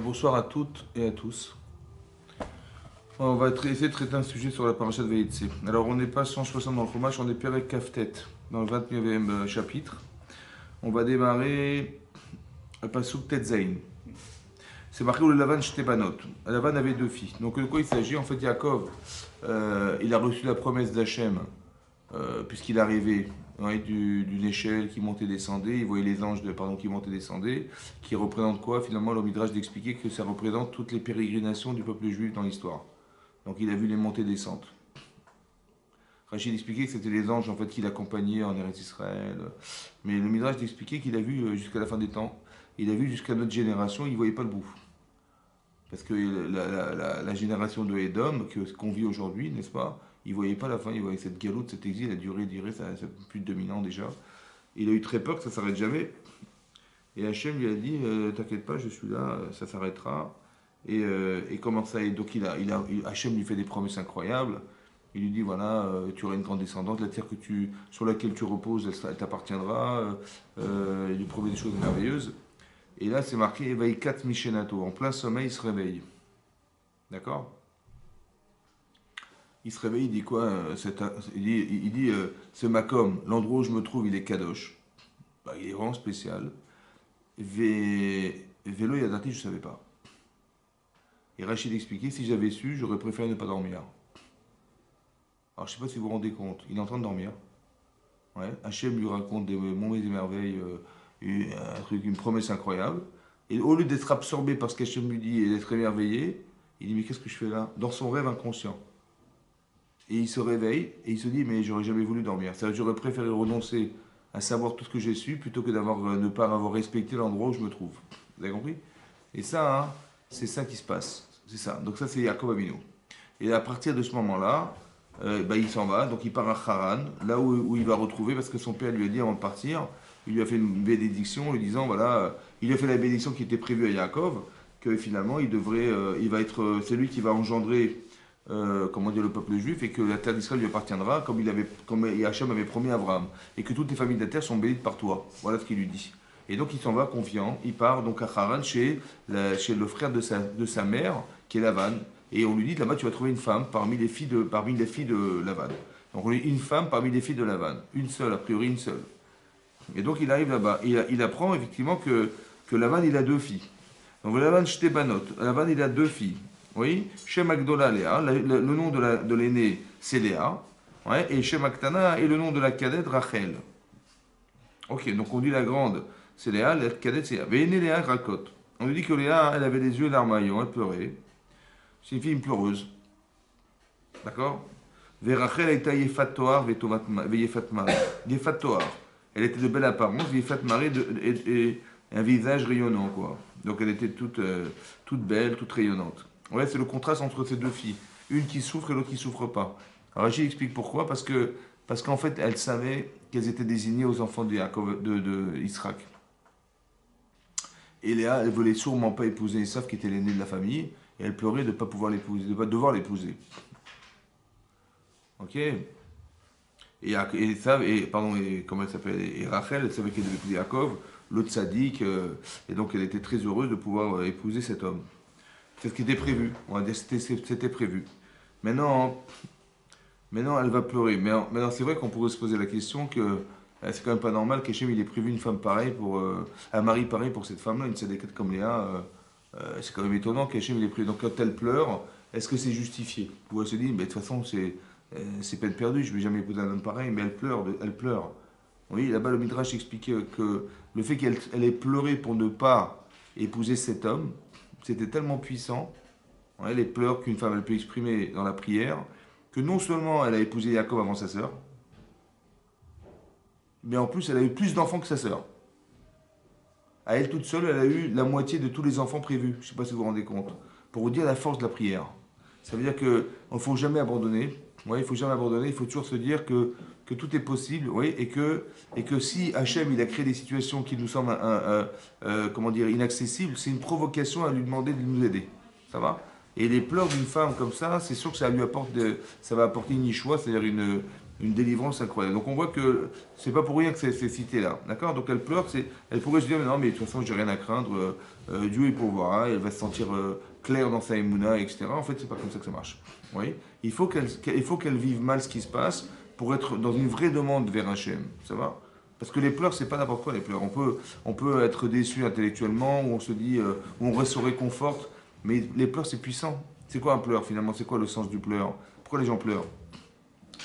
Bonsoir à toutes et à tous. On va essayer de traiter un sujet sur la paracha de Vaïtse. Alors, on n'est pas 160 dans le Chumash, on est Perek Kaftet, dans le 29e chapitre. On va démarrer le Pasuk Tetzain. C'est marqué où le Lavan Shtebanot. Lavan avait deux filles. Donc, de quoi il s'agit? En fait, Yaakov, il a reçu la promesse d'Hachem, puisqu'il arrivait d'une échelle qui montait et descendait. Il voyait les anges qui montaient et descendaient, qui représentent quoi? Finalement, le Midrash d'expliquer que ça représente toutes les pérégrinations du peuple juif dans l'histoire. Donc il a vu les montées et descentes. Rachid expliquait que c'était les anges en fait qui l'accompagnaient en Eretz Israël. Mais le Midrash expliquait qu'il a vu jusqu'à la fin des temps. Il a vu jusqu'à notre génération, il ne voyait pas le bout. Parce que la génération de Edom, qu'on vit aujourd'hui, n'est-ce pas? Il ne voyait pas la fin, il voyait cette galoute, cet exil, a duré ça plus de 2000 ans déjà. Il a eu très peur que ça ne s'arrête jamais. Et Hachem lui a dit, t'inquiète pas, je suis là, ça s'arrêtera. Et comment ça? Et donc Hachem lui fait des promesses incroyables. Il lui dit voilà, tu auras une grande descendante, la terre sur laquelle tu reposes, elle t'appartiendra. Il lui promet des choses merveilleuses. Et là, c'est marqué Evaikat Mishenato. En plein sommeil, il se réveille. D'accord? Il se réveille, il dit quoi? Il dit ce Makom, l'endroit où je me trouve, il est Kadosh. Il est vraiment spécial. Vélo Yadati, je ne savais pas. Et Rachid expliquait, si j'avais su, j'aurais préféré ne pas dormir. Alors je ne sais pas si vous vous rendez compte, il est en train de dormir. Ouais. Hachem lui raconte des monts et des merveilles, une promesse incroyable. Et au lieu d'être absorbé par ce qu'Hachem lui dit et d'être émerveillé, il dit mais qu'est-ce que je fais là? Dans son rêve inconscient. Et il se réveille et il se dit mais j'aurais jamais voulu dormir. C'est-à-dire j'aurais préféré renoncer à savoir tout ce que j'ai su plutôt que ne pas avoir respecté l'endroit où je me trouve. Vous avez compris? Et ça, hein, c'est ça qui se passe. C'est ça. Donc ça, c'est Yaakov Avinu. Et à partir de ce moment-là, il s'en va. Donc il part à Haran, là où il va retrouver, parce que son père lui a dit avant de partir, il lui a fait une bénédiction, lui disant, voilà, il a fait la bénédiction qui était prévue à Yaakov, que finalement, il va être, c'est lui qui va engendrer, comment dire, le peuple juif, et que la terre d'Israël lui appartiendra, comme Hachem avait promis à Abraham, et que toutes les familles de la terre sont bénies par toi. Voilà ce qu'il lui dit. Et donc il s'en va confiant, il part donc à Haran chez le frère de sa mère, qui est Lavan. Et on lui dit là-bas tu vas trouver une femme parmi les filles de Lavan. Donc on lui dit une femme parmi les filles de Lavan. Une seule, a priori une seule. Et donc il arrive là-bas. Il apprend effectivement que Lavan il a deux filles. Donc Lavan Shtebanot. Lavan il a deux filles. Oui, Shem Agdola Léa. Le nom de l'aînée c'est Léa. Ouais, et Shem Aktana est le nom de la cadette Rachel. Ok, donc on dit la grande c'est Léa, la cadette c'est Léa. Véné Léa Rakot. On lui dit que Léa, elle avait les yeux larmaillants, elle pleurait. C'est une fille pleureuse. D'accord? Verachel était Yefat Toar, Yefat Mare. Yefat Toar. Elle était de belle apparence, Yefat Mare et un visage rayonnant, quoi. Donc elle était toute belle, toute rayonnante. Ouais, c'est le contraste entre ces deux filles. Une qui souffre et l'autre qui souffre pas. Alors Rachid explique pourquoi. Parce qu'en fait, elle savait qu'elles étaient désignées aux enfants de Israël. Et Léa, elle voulait sûrement pas épouser Esav, qui était l'aîné de la famille, et elle pleurait de ne pas pouvoir l'épouser, de ne pas devoir l'épouser. Ok? Comment elle s'appelle? Et Rachel, elle savait qu'elle devait épouser Yaakov, l'autre sadique, et donc elle était très heureuse de pouvoir épouser cet homme. C'est ce qui était prévu. On va dire c'était prévu. Maintenant, elle va pleurer. Mais maintenant, c'est vrai qu'on pourrait se poser la question que c'est quand même pas normal qu'Hachem il ait prévu une femme pareille un mari pareil pour cette femme-là, une sadékate comme Léa. C'est quand même étonnant qu'Hachem il ait prévu. Donc quand elle pleure, est-ce que c'est justifié? Vous pouvez se dire, mais de toute façon c'est peine perdue, je ne vais jamais épouser un homme pareil, mais elle pleure, elle pleure. Oui, là-bas le Midrash expliquait que le fait qu'elle ait pleuré pour ne pas épouser cet homme, c'était tellement puissant, ouais, les pleurs qu'une femme elle peut exprimer dans la prière, que non seulement elle a épousé Jacob avant sa sœur, mais en plus elle a eu plus d'enfants que sa sœur. À elle toute seule, elle a eu la moitié de tous les enfants prévus. Je ne sais pas si vous vous rendez compte. Pour vous dire la force de la prière. Ça veut dire qu'il ne faut jamais abandonner. Ouais, il ne faut jamais abandonner. Il faut toujours se dire que tout est possible. Ouais, et que si Hachem il a créé des situations qui nous semblent comment dire, inaccessibles, c'est une provocation à lui demander de nous aider. Ça va? Et les pleurs d'une femme comme ça, c'est sûr que ça va apporter une nichoua, c'est-à-dire une délivrance incroyable. Donc on voit que c'est pas pour rien que c'est cité là, d'accord? Donc elle pleure, elle pourrait se dire mais non mais de toute façon j'ai rien à craindre, Dieu il pourvoira, elle va se sentir claire dans sa émouna, etc. En fait c'est pas comme ça que ça marche. Oui, il faut qu'elle vive mal ce qui se passe pour être dans une vraie demande vers Hachem, ça va? Parce que les pleurs c'est pas n'importe quoi les pleurs. On peut être déçu intellectuellement ou on se dit ou on se réconforte, mais les pleurs c'est puissant. C'est quoi un pleur finalement? C'est quoi le sens du pleur? Pourquoi les gens pleurent?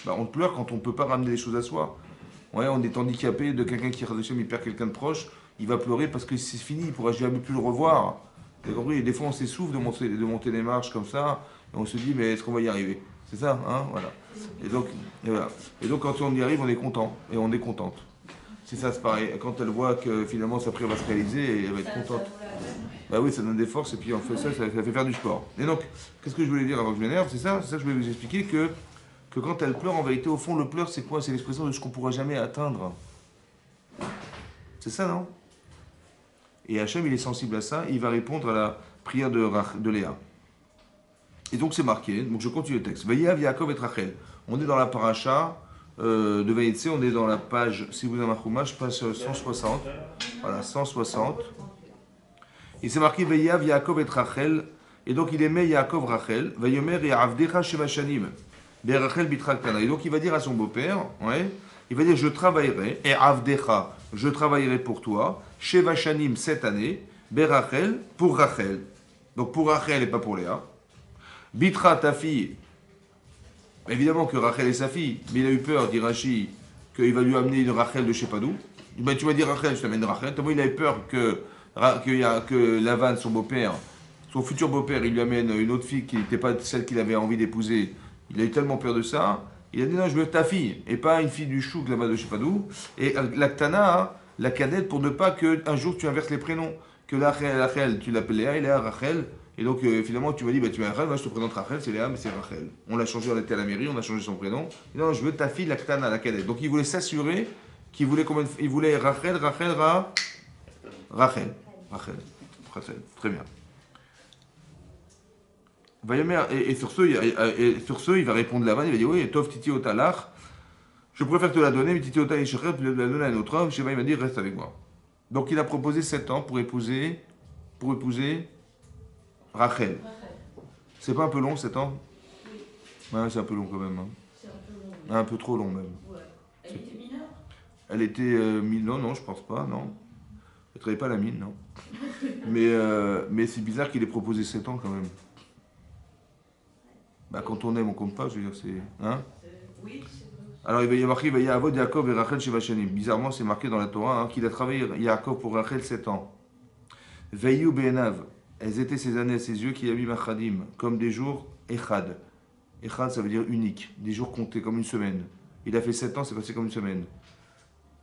Bah, on pleure quand on ne peut pas ramener les choses à soi. Ouais, on est handicapé de quelqu'un qui il perd quelqu'un de proche, il va pleurer parce que c'est fini, il ne pourra jamais plus le revoir. Vous avez compris? Et des fois on s'essouffle de monter les marches comme ça, et on se dit mais est-ce qu'on va y arriver? C'est ça, hein? Voilà. Et donc, voilà. Et donc quand on y arrive, on est content, et on est contente. C'est ça, c'est pareil. Quand elle voit que finalement sa prière va se réaliser, elle va être contente. Bah oui, ça donne des forces, et puis on fait ça, ça fait faire du sport. Et donc, qu'est-ce que je voulais dire avant que je m'énerve? C'est ça que je voulais vous expliquer que quand elle pleure, en vérité, au fond, le pleur, c'est quoi? C'est l'expression de ce qu'on ne pourra jamais atteindre. C'est ça, non? Et Hachem, il est sensible à ça, il va répondre à la prière de Léa. Et donc, c'est marqué, donc je continue le texte. Vayav Yaakov et Rachel. On est dans la paracha de Vayetse, on est dans la page, si vous avez un chumash, page 160. Voilà, 160. Et c'est marqué Vayav Yaakov et Rachel. Et donc, il aimait Yaakov Rachel. Vayomer et Avdecha Shevashanim. Et donc il va dire à son beau-père, ouais, il va dire je travaillerai, et Avdecha, je travaillerai pour toi, chez Vachanim cette année, Berachel, pour Rachel. Donc pour Rachel et pas pour Léa. Bitra, ta fille, évidemment que Rachel est sa fille, mais il a eu peur, dit Rashi, qu'il va lui amener une Rachel de je sais pas d'où. Ben, tu vas dire Rachel, je t'amène Rachel. Tellement il a eu peur que Lavan, son beau-père, son futur beau-père, il lui amène une autre fille qui n'était pas celle qu'il avait envie d'épouser. Il a eu tellement peur de ça, il a dit non, je veux ta fille, et pas une fille du chouk là-bas de je sais pas d'où. Et la Ktana, la cadette, pour ne pas qu'un jour tu inverses les prénoms. Que Rachel, tu l'appelles Léa, et Léa, Rachel. Et donc finalement tu m'as dit, bah, tu m'as Rachel, moi je te présente Rachel, c'est Léa, mais c'est Rachel. On l'a changé, on était à la mairie, on a changé son prénom. Et non, je veux ta fille, la Ktana, la cadette. Donc il voulait s'assurer qu'il voulait combien il voulait Rachel, Rachel. Très bien. Et sur ce, il va répondre Lavan, il va dire oui, Tov Titi Otalach, je préfère te la donner, mais Titi Otalach, tu la donner à un autre homme. Sheva, il m'a dit reste avec moi. Donc il a proposé 7 ans pour épouser Rachel. C'est pas un peu long 7 ans? Ouais, c'est un peu long quand même. Hein. C'est un peu long. Un peu trop long même. Ouais. Elle était mineure? Elle était non, je pense pas, non. Elle travaillait pas à la mine, non. mais c'est bizarre qu'il ait proposé 7 ans quand même. Bah, quand on aime, on compte pas, je veux dire, c'est. Hein? Oui, Alors il va y avoir marqué, il va y avoir Yaakov et Rachel chez Vachanim. Bizarrement, c'est marqué dans la Torah hein, qu'il a travaillé Yaakov pour Rachel 7 ans. Veyu Benav, elles étaient ces années à ses yeux qui a mis Machadim, comme des jours Echad. Echad, ça veut dire unique, des jours comptés, comme une semaine. Il a fait 7 ans, c'est passé comme une semaine.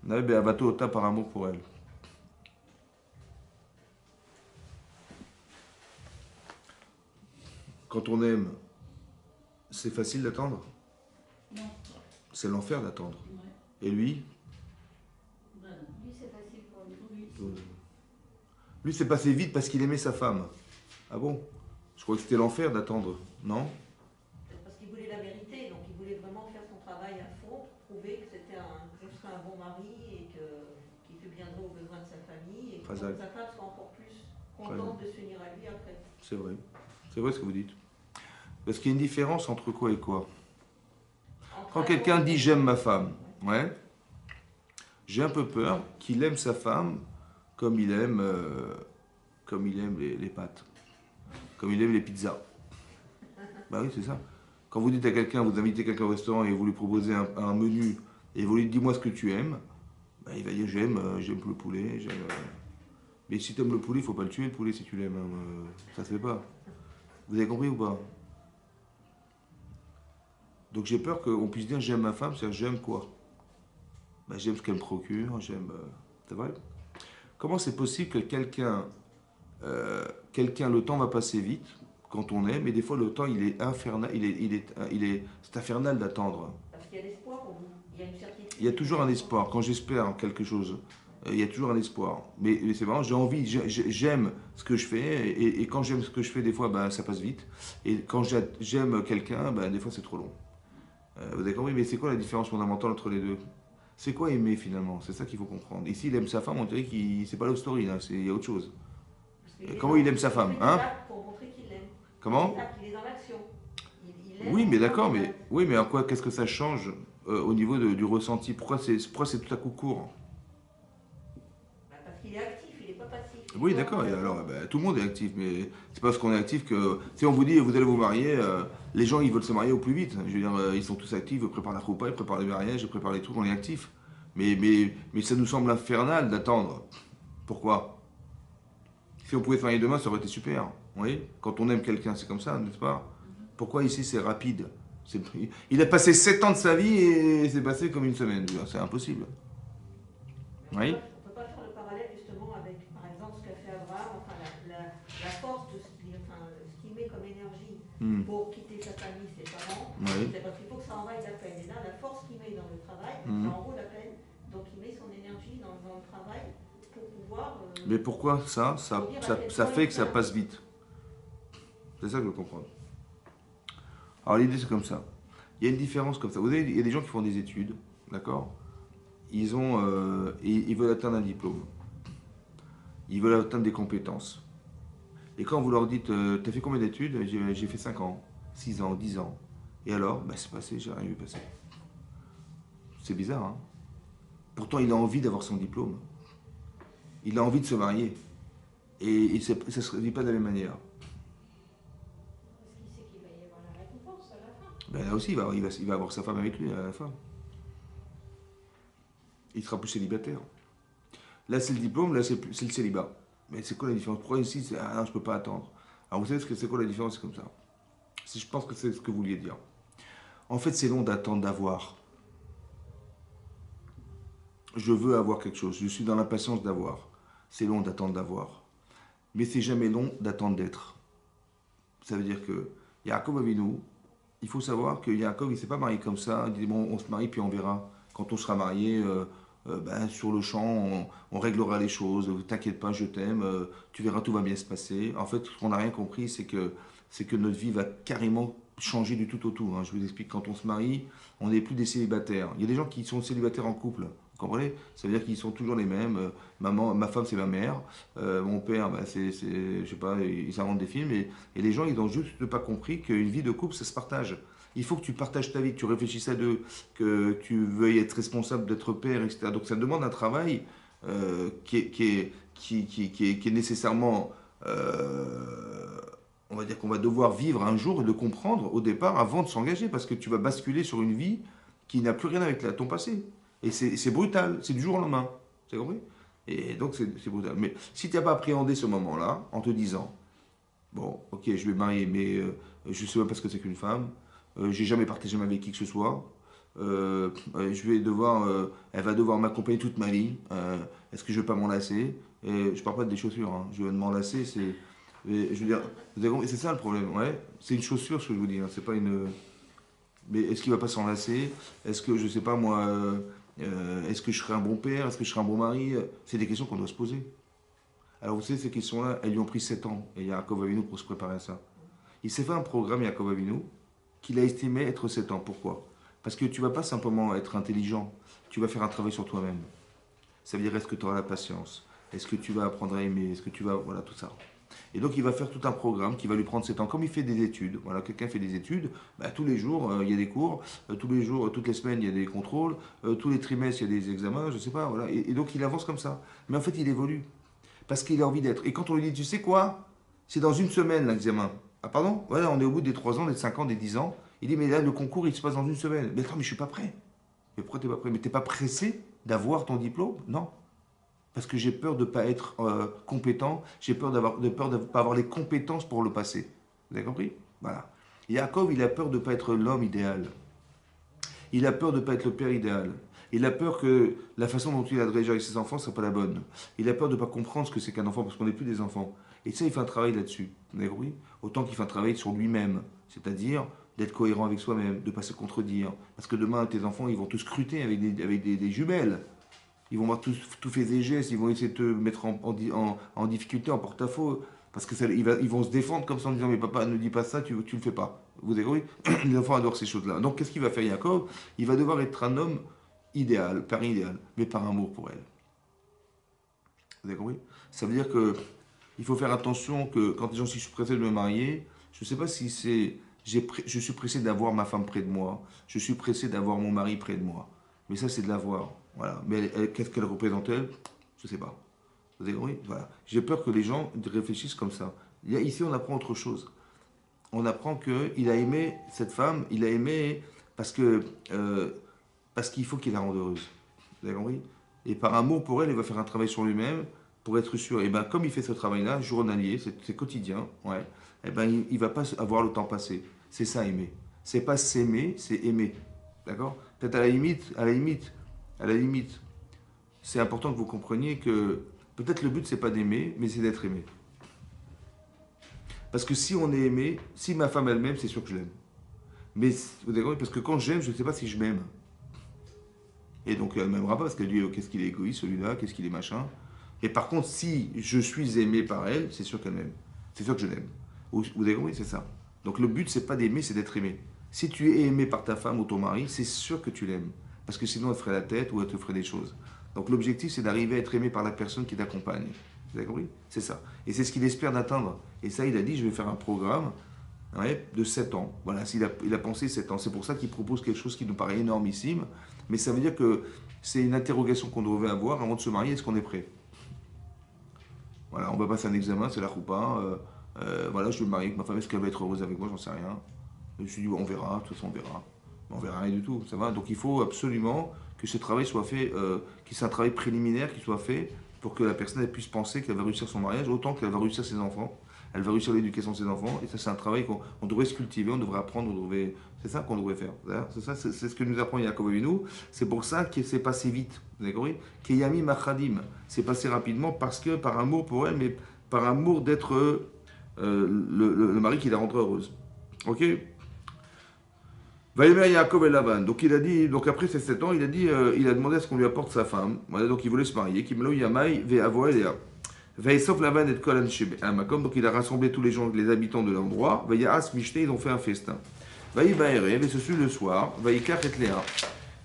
Naïb et Avato Ota par amour pour elle. Quand on aime, c'est facile d'attendre? non. C'est l'enfer d'attendre. Ouais. Et lui? Ben non. Lui, c'est facile pour lui. Lui, c'est passé vite parce qu'il aimait sa femme. Ah bon? Je crois que c'était l'enfer d'attendre, non? Parce qu'il voulait la vérité, donc il voulait vraiment faire son travail à fond, prouver que je serais un bon mari et qu'il subviendrait aux besoins de sa famille et que sa femme soit encore plus contente de se unir à lui après. C'est vrai. C'est vrai ce que vous dites. Parce qu'il y a une différence entre quoi et quoi. Quand quelqu'un dit j'aime ma femme, ouais, j'ai un peu peur qu'il aime sa femme comme il aime les pâtes, comme il aime les pizzas. Bah oui, c'est ça. Quand vous dites à quelqu'un, vous invitez quelqu'un au restaurant et vous lui proposez un menu et vous lui dites dis-moi ce que tu aimes, bah, il va dire j'aime le poulet, mais si tu aimes le poulet, il ne faut pas le tuer le poulet si tu l'aimes. Hein. Ça se fait pas. Vous avez compris ou pas? Donc j'ai peur qu'on puisse dire j'aime ma femme, c'est-à-dire j'aime quoi? Ben, j'aime ce qu'elle me procure, j'aime. C'est vrai? Comment c'est possible que quelqu'un, le temps va passer vite quand on aime, et des fois le temps il est infernal, c'est infernal d'attendre. Parce qu'il y a l'espoir pour vous, il y a une certitude. Il y a toujours un espoir. Quand j'espère quelque chose, il y a toujours un espoir. Mais c'est marrant, j'ai envie, j'aime ce que je fais, et quand j'aime ce que je fais, des fois ben, ça passe vite. Et quand j'aime quelqu'un, ben, des fois c'est trop long. Vous avez compris, mais c'est quoi la différence fondamentale entre les deux? C'est quoi aimer finalement? C'est ça qu'il faut comprendre. Ici, il aime sa femme, on dirait qu'il c'est pas love story, là, il y a autre chose. Comment il aime sa femme, hein? Pour montrer qu'il l'aime. Comment? Il est dans l'action. Oui, mais d'accord, mais oui, mais en quoi, qu'est-ce que ça change au niveau du ressenti? Pourquoi c'est tout à coup court? Parce qu'il est actif, il n'est pas passif. Oui, d'accord. Et alors, ben, tout le monde est actif, mais c'est pas parce qu'on est actif que si on vous dit vous allez vous marier, les gens ils veulent se marier au plus vite. Je veux dire, ils sont tous actifs, ils préparent la roupa, ils préparent les mariages, ils préparent les trucs, on est actif. Mais ça nous semble infernal d'attendre. Pourquoi? Si on pouvait se marier demain, ça aurait été super. Vous voyez? Quand on aime quelqu'un, c'est comme ça, n'est-ce pas? Pourquoi ici c'est rapide? Il a passé 7 ans de sa vie et c'est passé comme une semaine. C'est impossible. Oui? On ne peut pas faire le parallèle justement avec, par exemple, ce qu'a fait Abraham, enfin, la force de ce qu'il met comme énergie pour quitter sa famille, ses parents. Oui. C'est parce qu'il faut que ça en vaille la peine. Et là, la force qu'il met dans le travail, ça en vaut la peine. Donc il met son énergie dans le travail pour pouvoir. Mais pourquoi ça fait que ça passe vite. C'est ça que je veux comprendre. Alors l'idée c'est comme ça. Il y a une différence comme ça. Vous savez, il y a des gens qui font des études, d'accord? Ils veulent atteindre un diplôme. Ils veulent atteindre des compétences. Et quand vous leur dites, t'as fait combien d'études? J'ai fait 5 ans, 6 ans, 10 ans. Et alors? Ben, c'est passé, j'ai rien vu passer. C'est bizarre, hein? Pourtant, il a envie d'avoir son diplôme. Il a envie de se marier. Et ça ne se dit pas de la même manière. Parce qu'il sait qu'il va y avoir la récompense à la fin. Ben là aussi, il va avoir sa femme avec lui à la fin. Il sera plus célibataire. Là, c'est le diplôme, là, c'est le célibat. Mais c'est quoi la différence? Pourquoi ici, ah non, je ne peux pas attendre? Alors, vous savez ce que c'est quoi la différence? C'est comme ça. Je pense que c'est ce que vous vouliez dire. En fait, c'est long d'attendre d'avoir. Je veux avoir quelque chose. Je suis dans l'impatience d'avoir. C'est long d'attendre d'avoir. Mais c'est jamais long d'attendre d'être. Ça veut dire que Yaakov Avinu, il faut savoir que Yaakov, il ne s'est pas marié comme ça. Il dit, bon, on se marie, puis on verra. Quand on sera marié, sur le champ, on réglera les choses. T'inquiète pas, je t'aime. Tu verras, tout va bien se passer. En fait, ce qu'on n'a rien compris, c'est que notre vie va carrément changer du tout au tout. Hein. Je vous explique, quand on se marie, on n'est plus des célibataires. Il y a des gens qui sont célibataires en couple. Vous comprenez? Ça veut dire qu'ils sont toujours les mêmes. Ma femme, c'est ma mère. Mon père, bah, je sais pas, ils inventent des films. Et les gens, ils n'ont juste pas compris qu'une vie de couple, ça se partage. Il faut que tu partages ta vie, que tu réfléchisses à deux, que tu veuilles être responsable d'être père, etc. Donc ça demande un travail qui est nécessairement, on va dire qu'on va devoir vivre un jour et le comprendre au départ avant de s'engager, parce que tu vas basculer sur une vie qui n'a plus rien avec ton passé. Et c'est brutal, c'est du jour au lendemain. Tu as compris? Et donc c'est brutal. Mais si tu n'as pas appréhendé ce moment-là, en te disant, bon, ok, je vais me marier, mais je ne sais même pas ce que c'est qu'une femme, j'ai jamais partagé ma vie avec qui que ce soit, elle va devoir m'accompagner toute ma vie, est-ce que je ne vais pas m'enlacer? Je ne parle pas des chaussures, hein. Je vais m'enlacer, je veux dire, c'est ça le problème, ouais. C'est une chaussure, ce que je vous dis, hein. C'est pas une. Mais est-ce qu'il va pas s'enlacer? Est-ce que, je sais pas moi, est-ce que je serai un bon père? Est-ce que je serai un bon mari? C'est des questions qu'on doit se poser. Alors vous savez, ces questions-là, elles lui ont pris 7 ans, et Yaakov Avinu pour se préparer à ça. Il s'est fait un programme, Yaakov Avinu, qu'il a estimé être 7 ans. Pourquoi? Parce que tu ne vas pas simplement être intelligent, tu vas faire un travail sur toi-même. Ça veut dire, est-ce que tu auras la patience? Est-ce que tu vas apprendre à aimer? Est-ce que tu vas... Voilà, tout ça. Et donc, il va faire tout un programme qui va lui prendre 7 ans. Comme il fait des études, voilà, quelqu'un fait des études, bah, tous les jours, il y a des cours, tous les jours, toutes les semaines, il y a des contrôles, tous les trimestres, il y a des examens, je ne sais pas, voilà. Et donc, il avance comme ça. Mais en fait, il évolue. Parce qu'il a envie d'être. Et quand on lui dit, tu sais quoi? C'est dans une semaine l'examen. Ah pardon? Voilà, on est au bout des 3 ans, des 5 ans, des 10 ans. Il dit, mais là, le concours, il se passe dans une semaine. Mais attends, mais je suis pas prêt. Mais pourquoi t'es pas prêt? Mais t'es pas pressé d'avoir ton diplôme? Non. Parce que j'ai peur de ne pas être compétent, j'ai peur de ne pas avoir les compétences pour le passer. Vous avez compris? Voilà. Yaakov, il a peur de ne pas être l'homme idéal. Il a peur de ne pas être le père idéal. Il a peur que la façon dont il a réagi avec ses enfants ne soit pas la bonne. Il a peur de ne pas comprendre ce que c'est qu'un enfant, parce qu'on n'est plus des enfants. Et ça, il fait un travail là-dessus. Vous avez compris? Autant qu'il fait un travail sur lui-même. C'est-à-dire d'être cohérent avec soi-même, de ne pas se contredire. Parce que demain, tes enfants, ils vont te scruter avec des jumelles. Ils vont voir tous tes gestes, ils vont essayer de te mettre en difficulté, en porte-à-faux. Parce que ils vont se défendre comme ça en disant mais papa ne dis pas ça, tu le fais pas. Vous avez compris? Les enfants adorent ces choses-là. Donc qu'est-ce qu'il va faire Yaakov? Il va devoir être un homme idéal, par idéal, mais par amour pour elle. Vous avez compris? Ça veut dire que il faut faire attention que quand les gens si je suis pressé de me marier, je ne sais pas si c'est je suis pressé d'avoir ma femme près de moi, je suis pressé d'avoir mon mari près de moi. Mais ça c'est de l'avoir. Voilà. Mais qu'est-ce qu'elle représente elle? Je ne sais pas. Vous avez compris? Voilà. J'ai peur que les gens réfléchissent comme ça. Ici on apprend autre chose. On apprend qu'il a aimé cette femme, il a aimé parce que parce qu'il faut qu'il la rende heureuse. Vous avez compris? Et par amour pour elle, il va faire un travail sur lui-même pour être sûr. Et bien, comme il fait ce travail-là, journalier, c'est quotidien, ouais, et ben, il ne va pas avoir le temps passé. C'est ça, aimer. C'est pas s'aimer, c'est aimer. D'accord? Peut-être à la limite, c'est important que vous compreniez que peut-être le but, c'est pas d'aimer, mais c'est d'être aimé. Parce que si on est aimé, si ma femme elle m'aime, c'est sûr que je l'aime. Mais vous avez compris? Parce que quand j'aime, je ne sais pas si je m'aime. Et donc elle ne m'aimera pas parce qu'elle dit qu'est-ce qu'il est égoïste celui-là, qu'est-ce qu'il est machin. Et par contre, si je suis aimé par elle, c'est sûr qu'elle m'aime. C'est sûr que je l'aime. Vous avez compris? C'est ça. Donc le but, c'est pas d'aimer, c'est d'être aimé. Si tu es aimé par ta femme ou ton mari, c'est sûr que tu l'aimes. Parce que sinon, elle ferait la tête ou elle te ferait des choses. Donc l'objectif, c'est d'arriver à être aimé par la personne qui t'accompagne. Vous avez compris? C'est ça. Et c'est ce qu'il espère d'atteindre. Et ça, il a dit, je vais faire un programme, ouais, de 7 ans. Voilà, il a pensé 7 ans. C'est pour ça qu'il propose quelque chose qui nous paraît énormissime. Mais ça veut dire que c'est une interrogation qu'on devrait avoir avant de se marier. Est-ce qu'on est prêt? Voilà, on va passer un examen, c'est la choupa. Voilà, je vais me marier avec ma femme. Est-ce qu'elle va être heureuse avec moi? J'en sais rien. Je me suis dit, bon, on verra. De toute façon, on verra. On verra rien du tout. Ça va. Donc il faut absolument que ce travail soit fait, qu'il soit un travail préliminaire qui soit fait pour que la personne elle puisse penser qu'elle va réussir son mariage autant qu'elle va réussir ses enfants. Elle va réussir l'éducation de ses enfants. Et ça, c'est un travail qu'on devrait se cultiver, on devrait apprendre, c'est ça qu'on devrait faire. C'est ce que nous apprend Yaakov Avinu. C'est pour ça que c'est passé vite. Vous avez compris? Keyami Machadim. C'est passé rapidement parce que par amour pour elle, mais par amour d'être le mari qui la rendra heureuse. Ok? Vaïmer Yaakov et Lavan. Donc il a dit, donc après ces 7 ans, il a dit, il a demandé à ce qu'on lui apporte sa femme. Voilà, donc il voulait se marier. Kimlo Yamai ve Avoel et Vaïsof Lavan et Kolan Makom. Donc il a rassemblé tous les gens, les habitants de l'endroit. Vaïas Mishne, ils ont fait un festin. Vaï Baerev, et ce fut le soir. Vaïkar et Léa.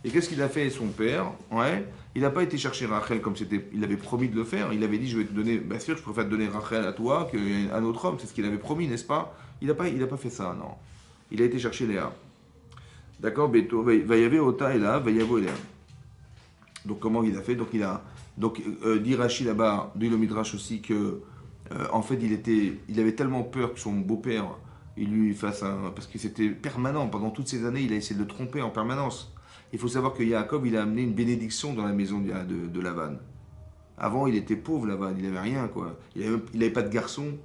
Et qu'est-ce qu'il a fait son père? Ouais, il n'a pas été chercher Rachel comme il avait promis de le faire. Il avait dit, je vais te donner, bien sûr, je préfère te donner Rachel à toi qu'à un autre homme. C'est ce qu'il avait promis, n'est-ce pas? Il n'a pas fait ça, non. Il a été chercher Léa. D'accord, Beto, va y avoir Ota et là, va y avoir Léa. Donc comment il a fait? Donc dit Rachi là-bas, dit le Midrash aussi que en fait il avait tellement peur que son beau-père il lui fasse un, parce que c'était permanent pendant toutes ces années, il a essayé de le tromper en permanence. Il faut savoir que Yaakov il a amené une bénédiction dans la maison de Lavan. Avant il était pauvre Lavan, il avait rien quoi, il avait pas de garçon.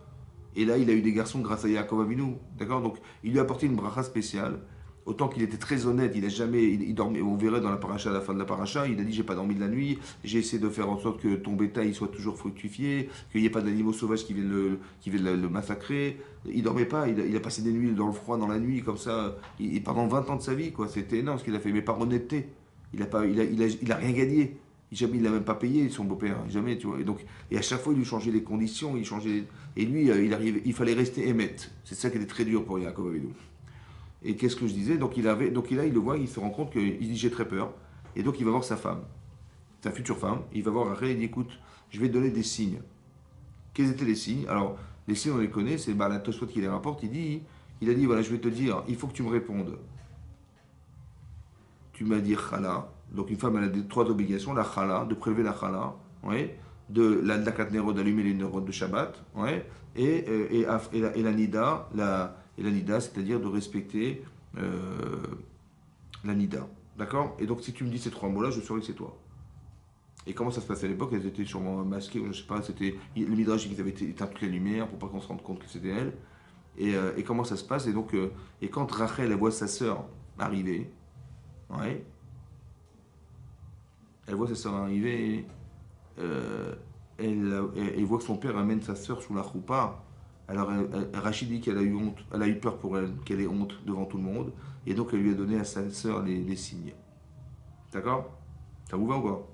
Et là il a eu des garçons grâce à Yaakov Avinu, d'accord? Donc il lui a apporté une bracha spéciale. Autant qu'il était très honnête, il a jamais, il dormait, on verrait dans la paracha, à la fin de la paracha, il a dit j'ai pas dormi de la nuit, j'ai essayé de faire en sorte que ton bétail soit toujours fructifié, qu'il n'y ait pas d'animaux sauvages qui viennent le massacrer. Il dormait pas, il a passé des nuits dans le froid, dans la nuit, comme ça, pendant 20 ans de sa vie, quoi. C'était énorme ce qu'il a fait, mais par honnêteté. Il a rien gagné. Jamais il l'a même pas payé son beau-père, jamais, tu vois. Et à chaque fois il lui changeait les conditions, et lui il fallait rester émette. C'est ça qui était très dur pour Yaakov Avinu. Et qu'est-ce que je disais? Donc il le voit, il se rend compte qu'il dit j'ai très peur. Et donc il va voir sa femme, sa future femme. Il va voir Rachel et il dit écoute, je vais te donner des signes. Quels étaient les signes? Alors les signes on les connaît, c'est la Tosfot qui les rapporte. Il a dit voilà je vais te dire, il faut que tu me répondes. Tu m'as dit chala. Donc une femme elle a 3 obligations, la chala, de prélever la chala, ouais, de la katnero, d'allumer les neurones de Shabbat, ouais, et la nida, la nida, c'est-à-dire de respecter la nida. D'accord? Et donc, si tu me dis ces 3 mots-là, je saurai que c'est toi. Et comment ça se passait à l'époque? Elles étaient sûrement masquées, ou je sais pas, le Midrash, ils avaient éteint toutes les lumières pour pas qu'on se rende compte que c'était elle. Et comment ça se passe? Et donc, et quand Rachel, elle voit sa sœur arriver, ouais, elle voit sa sœur arriver, elle voit que son père amène sa sœur sous la choupa. Alors Rachid dit qu'elle a eu honte, elle a eu peur pour elle, qu'elle ait honte devant tout le monde, et donc elle lui a donné à sa sœur les signes. D'accord? Ça vous va ou pas?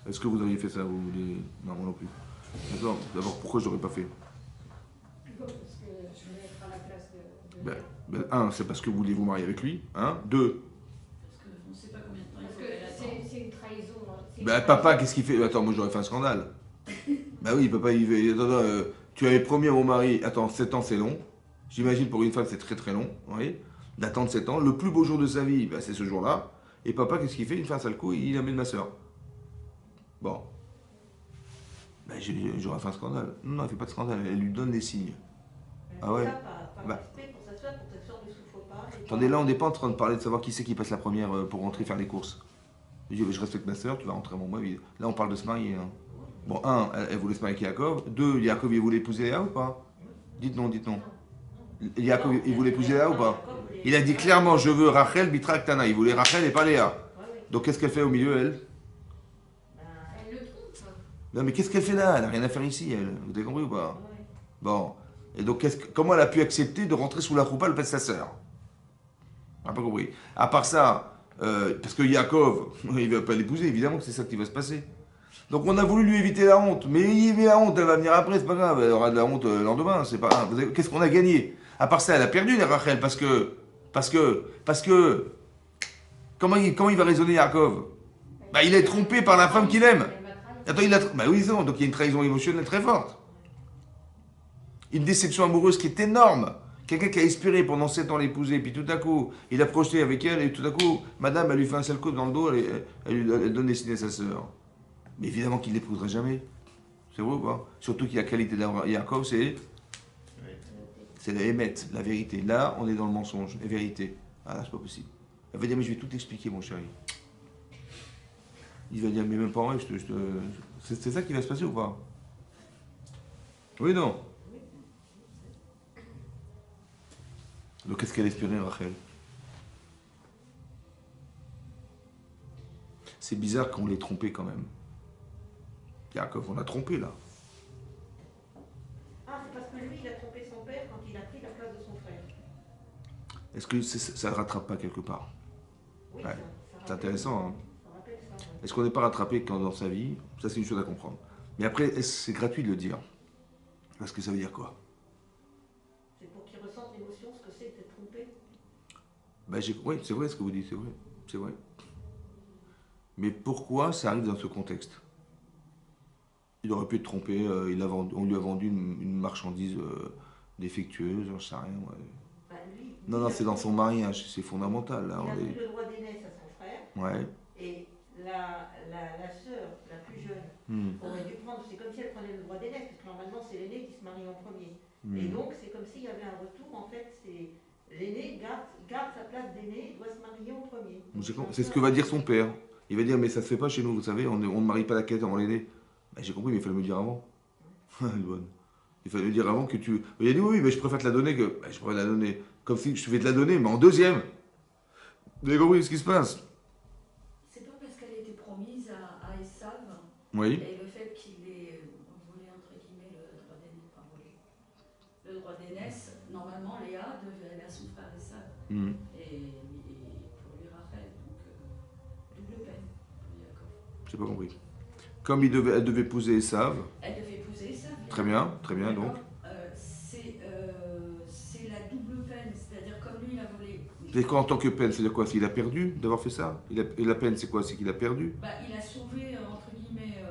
Est-ce que vous auriez fait ça vous Non, moi non plus. D'accord? D'abord, pourquoi je l'aurais pas fait? Un, c'est parce que vous voulez vous marier avec lui. Hein. Deux. Parce qu'on ne sait pas combien de temps il Parce faut que qu'elle attende. c'est une trahison. Papa, qu'est-ce qu'il fait? Attends, moi j'aurais fait un scandale. Oui, papa, attends, tu avais promis à mon mari, attends, 7 ans c'est long. J'imagine pour une femme c'est très très long, oui. D'attendre 7 ans. Le plus beau jour de sa vie, c'est ce jour-là. Et papa, qu'est-ce qu'il fait? Il fait un sale coup, il amène ma soeur. Bon. J'aurais fait un scandale. Non, elle fait pas de scandale, elle lui donne des signes. Ah ouais. Par respect pour sa soeur ne souffre pas. Attendez, là on n'est pas en train de parler de savoir qui c'est qui passe la première pour rentrer faire les courses. Je respecte ma soeur, tu vas rentrer avant moi. Là on parle de se marier. Hein. Bon, un, elle voulait se marier avec Yaakov. Deux, Yaakov il voulait épouser Léa ou pas? Dites non, dites non. Yaakov il voulait épouser Léa ou pas? Il a dit clairement je veux Rachel Bitra Ktana. Il voulait Rachel et pas Léa. Donc qu'est-ce qu'elle fait au milieu elle? Elle le trompe. Non mais qu'est-ce qu'elle fait là? Elle n'a rien à faire ici elle. Vous avez compris ou pas? Bon. Et donc comment elle a pu accepter de rentrer sous la roupa le père de sa sœur? On n'a pas compris. À part ça, parce que Yaakov, il ne va pas l'épouser, évidemment que c'est ça qui va se passer. Donc on a voulu lui éviter la honte. Mais la honte, elle va venir après, c'est pas grave. Elle aura de la honte le lendemain, c'est pas grave. Qu'est-ce qu'on a gagné? À part ça, elle a perdu les Rachel parce que, comment il va raisonner Yaakov? Il est trompé par la femme qu'il aime. Attends, oui, non, donc il y a une trahison émotionnelle très forte. Une déception amoureuse qui est énorme. Quelqu'un qui a espéré pendant 7 ans l'épouser, puis tout à coup, il a projeté avec elle, et tout à coup, madame, elle lui fait un sale coup dans le dos, elle donne des signes à sa sœur. Mais évidemment qu'il ne l'épousera jamais. C'est vrai ou pas? Surtout qu'il y a qualité de Yaakov, c'est la émette, la vérité. Là, on est dans le mensonge, la vérité. Ah là, c'est pas possible. Elle va dire, mais je vais tout expliquer, mon chéri. Il va dire, mais même pas en vrai, c'est ça qui va se passer ou pas? Oui, non. Donc qu'est-ce qu'elle espérait, Rachel? C'est bizarre qu'on l'ait trompé quand même. Yaakov, on l'a trompé là. Ah, c'est parce que lui, il a trompé son père quand il a pris la place de son frère. Est-ce que ça ne rattrape pas quelque part? Oui, ouais. C'est intéressant. Hein. Ça rappelle ça. Ouais. Est-ce qu'on n'est pas rattrapé quand dans sa vie? Ça, c'est une chose à comprendre. Mais après, est-ce que c'est gratuit de le dire? Parce que ça veut dire quoi? C'est pour qu'il ressente l'émotion, ce que c'est d'être trompé. Oui, c'est vrai ce que vous dites, c'est vrai. C'est vrai. Mais pourquoi ça arrive dans ce contexte? Il aurait pu être trompé, on lui a vendu une marchandise défectueuse, j'en sais rien. Ouais. Non, c'est dans son mariage, c'est fondamental. Là, il a pris le droit d'aînesse à son frère. Ouais. Et la sœur, la plus jeune, aurait dû prendre, c'est comme si elle prenait le droit d'aînesse, parce que normalement c'est l'aîné qui se marie en premier. Et donc c'est comme s'il y avait un retour, en fait, c'est l'aîné garde sa place d'aîné, doit se marier en premier. C'est ce que va dire son père. Il va dire, mais ça se fait pas chez nous, vous savez, on ne marie pas la quête avant l'aîné. J'ai compris, mais il fallait me le dire avant. Il fallait me dire avant que tu... Il a dit, oui, mais je préfère te la donner que... je pourrais la donner comme si je vais te la donner, mais en deuxième. Vous avez compris ce qui se passe? C'est pas parce qu'elle était promise à Esav. Oui. Et le fait qu'il ait volé, entre guillemets, le droit d'aînesse. Pas volé. Le droit d'aînesse, normalement, Léa devait aller à son frère Esav. Et pour lui, Rachel. Donc, double peine pour Yaakov. J'ai pas compris. Comme elle devait épouser Esav. Elle devait épouser Esav. Très bien, donc. C'est la double peine, c'est-à-dire comme lui, il a volé. Et quoi en tant que peine? C'est-à-dire quoi? Il a perdu d'avoir fait ça? Et la peine, c'est quoi? C'est qu'il a perdu? Il a sauvé, entre guillemets,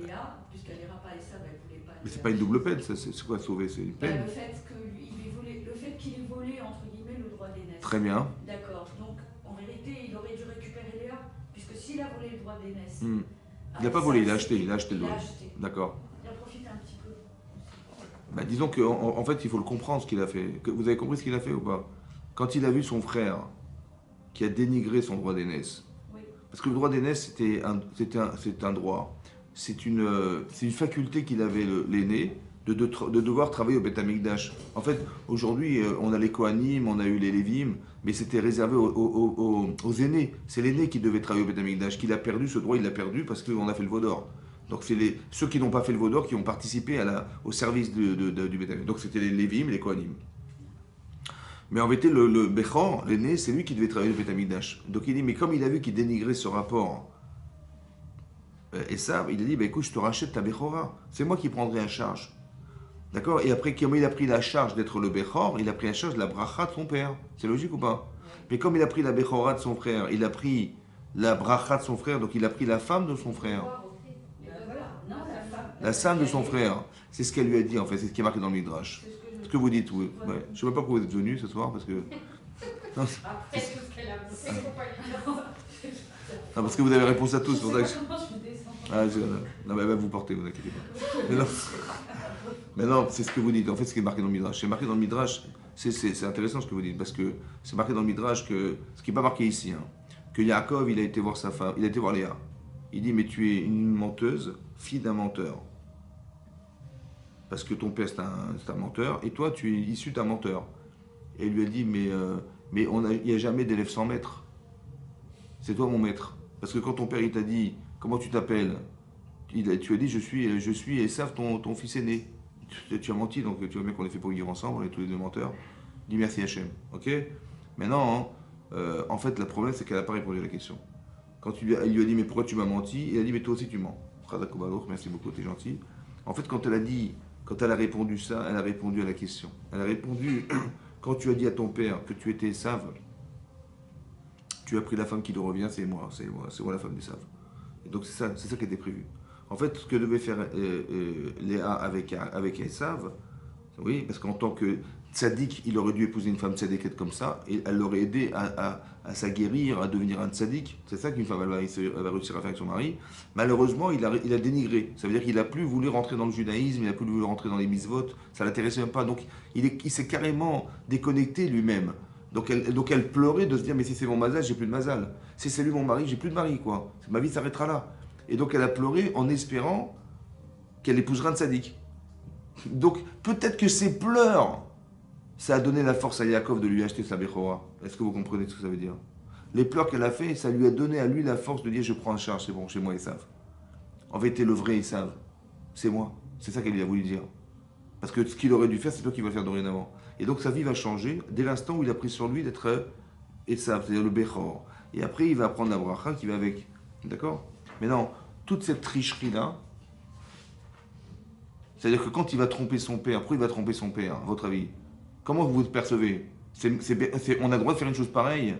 Léa, puisqu'elle n'ira pas Esav, elle ne voulait pas. Mais c'est pas une double peine, c'est quoi sauver? C'est une peine? Le fait qu'il ait volé, entre guillemets, le droit d'aînesse. Très bien. D'accord, donc en vérité, il aurait dû récupérer Léa, puisque s'il a volé le droit d'aînesse. Il n'a pas volé, il a acheté le droit. D'accord. Il a profité un petit peu. Disons qu'en fait, il faut le comprendre ce qu'il a fait. Vous avez compris ce qu'il a fait ou pas? Quand il a vu son frère qui a dénigré son droit d'aînesse, oui. Parce que le droit d'aînesse, c'est un droit. C'est une faculté qu'il avait, l'aîné, de devoir travailler au Beth Amikdash. En fait, aujourd'hui, on a les Kohanim, on a eu les Lévim, mais c'était réservé aux aînés. C'est l'aîné qui devait travailler au Beth Amikdash. Qu'il a perdu, ce droit, il l'a perdu parce qu'on a fait le Vaudor. Donc c'est ceux qui n'ont pas fait le Vaudor qui ont participé au service du Beth Amikdash. Donc c'était les Lévim et les Kohanim. Mais en vérité, le Bechor, l'aîné, c'est lui qui devait travailler au Beth Amikdash. Donc il dit, mais comme il a vu qu'il dénigrait ce rapport, et ça, il a dit, écoute, je te rachète ta Bechora. C'est moi qui prendrai en charge. D'accord? Et après, comme il a pris la charge d'être le Bechor, il a pris la charge de la bracha de son père. C'est logique ou pas? Mais comme il a pris la Bechora de son frère, il a pris la bracha de son frère, donc il a pris la femme de son frère. La femme de son frère. C'est ce qu'elle lui a dit en fait, c'est ce qui est marqué dans le Midrash. Ce que vous dites, oui. Ouais. Je ne sais même pas pourquoi vous êtes venus ce soir, parce que. Non, Après tout ce qu'elle a fait, il faut pas lui dire. non, parce que vous avez réponse à tous. Pour ça que ah, non, mais vous portez, vous inquiétez pas. Mais non, c'est ce que vous dites. En fait, ce qui est marqué dans le Midrash. C'est marqué dans le Midrash, c'est intéressant ce que vous dites, parce que c'est marqué dans le Midrash que, ce qui n'est pas marqué ici, hein, que Yaakov, il a été voir sa femme, il a été voir Léa. Il dit, mais tu es une menteuse, fille d'un menteur. Parce que ton père, c'est un menteur, et toi, tu es issu d'un menteur. Et il lui a dit, mais il n'y a jamais d'élève sans maître. C'est toi mon maître. Parce que quand ton père, il t'a dit, comment tu t'appelles? Tu as dit, je suis Esav, ton fils aîné. Tu as menti, donc tu vois bien qu'on est fait pour vivre ensemble, on est tous les deux menteurs. Dis merci Hachem. Ok? Maintenant, en fait, le problème, c'est qu'elle n'a pas répondu à la question. Quand il lui a dit, mais pourquoi tu m'as menti? Il a dit, mais toi aussi tu mens. Merci beaucoup, t'es gentil. En fait, quand elle a répondu ça, elle a répondu à la question. Elle a répondu, quand tu as dit à ton père que tu étais Esav, tu as pris la femme qui te revient, c'est moi la femme d'Esav. Et donc c'est ça qui était prévu. En fait, ce que devait faire Léa avec Esav, oui, parce qu'en tant que tzaddik, il aurait dû épouser une femme tzadikette comme ça, et elle l'aurait aidé à s'aguerrir, à devenir un tzaddik. C'est ça qu'une femme elle va réussir à faire avec son mari. Malheureusement, il a dénigré. Ça veut dire qu'il n'a plus voulu rentrer dans le judaïsme, il n'a plus voulu rentrer dans les mitzvot, ça ne l'intéressait même pas. Donc il s'est carrément déconnecté lui-même. Donc elle pleurait de se dire, mais si c'est mon mazal, j'ai plus de mazal. Si c'est lui mon mari, j'ai plus de mari, quoi. Ma vie s'arrêtera là. Et donc elle a pleuré en espérant qu'elle épousera un tzaddik. Donc peut-être que ses pleurs, ça a donné la force à Yaakov de lui acheter sa Bechora. Est-ce que vous comprenez ce que ça veut dire? Les pleurs qu'elle a fait, ça lui a donné à lui la force de dire, je prends en charge, c'est bon, chez moi Esav. En vérité, le vrai Esav, c'est moi. C'est ça qu'elle lui a voulu dire. Parce que ce qu'il aurait dû faire, c'est toi qui vas le faire dorénavant. Et donc sa vie va changer dès l'instant où il a pris sur lui d'être Esav, c'est-à-dire le Bechor. Et après, il va prendre la bracha qui va avec. D'accord? Mais non, toute cette tricherie-là, c'est-à-dire que quand il va tromper son père, pourquoi il va tromper son père, à votre avis? Comment vous le percevez? On a le droit de faire une chose pareille?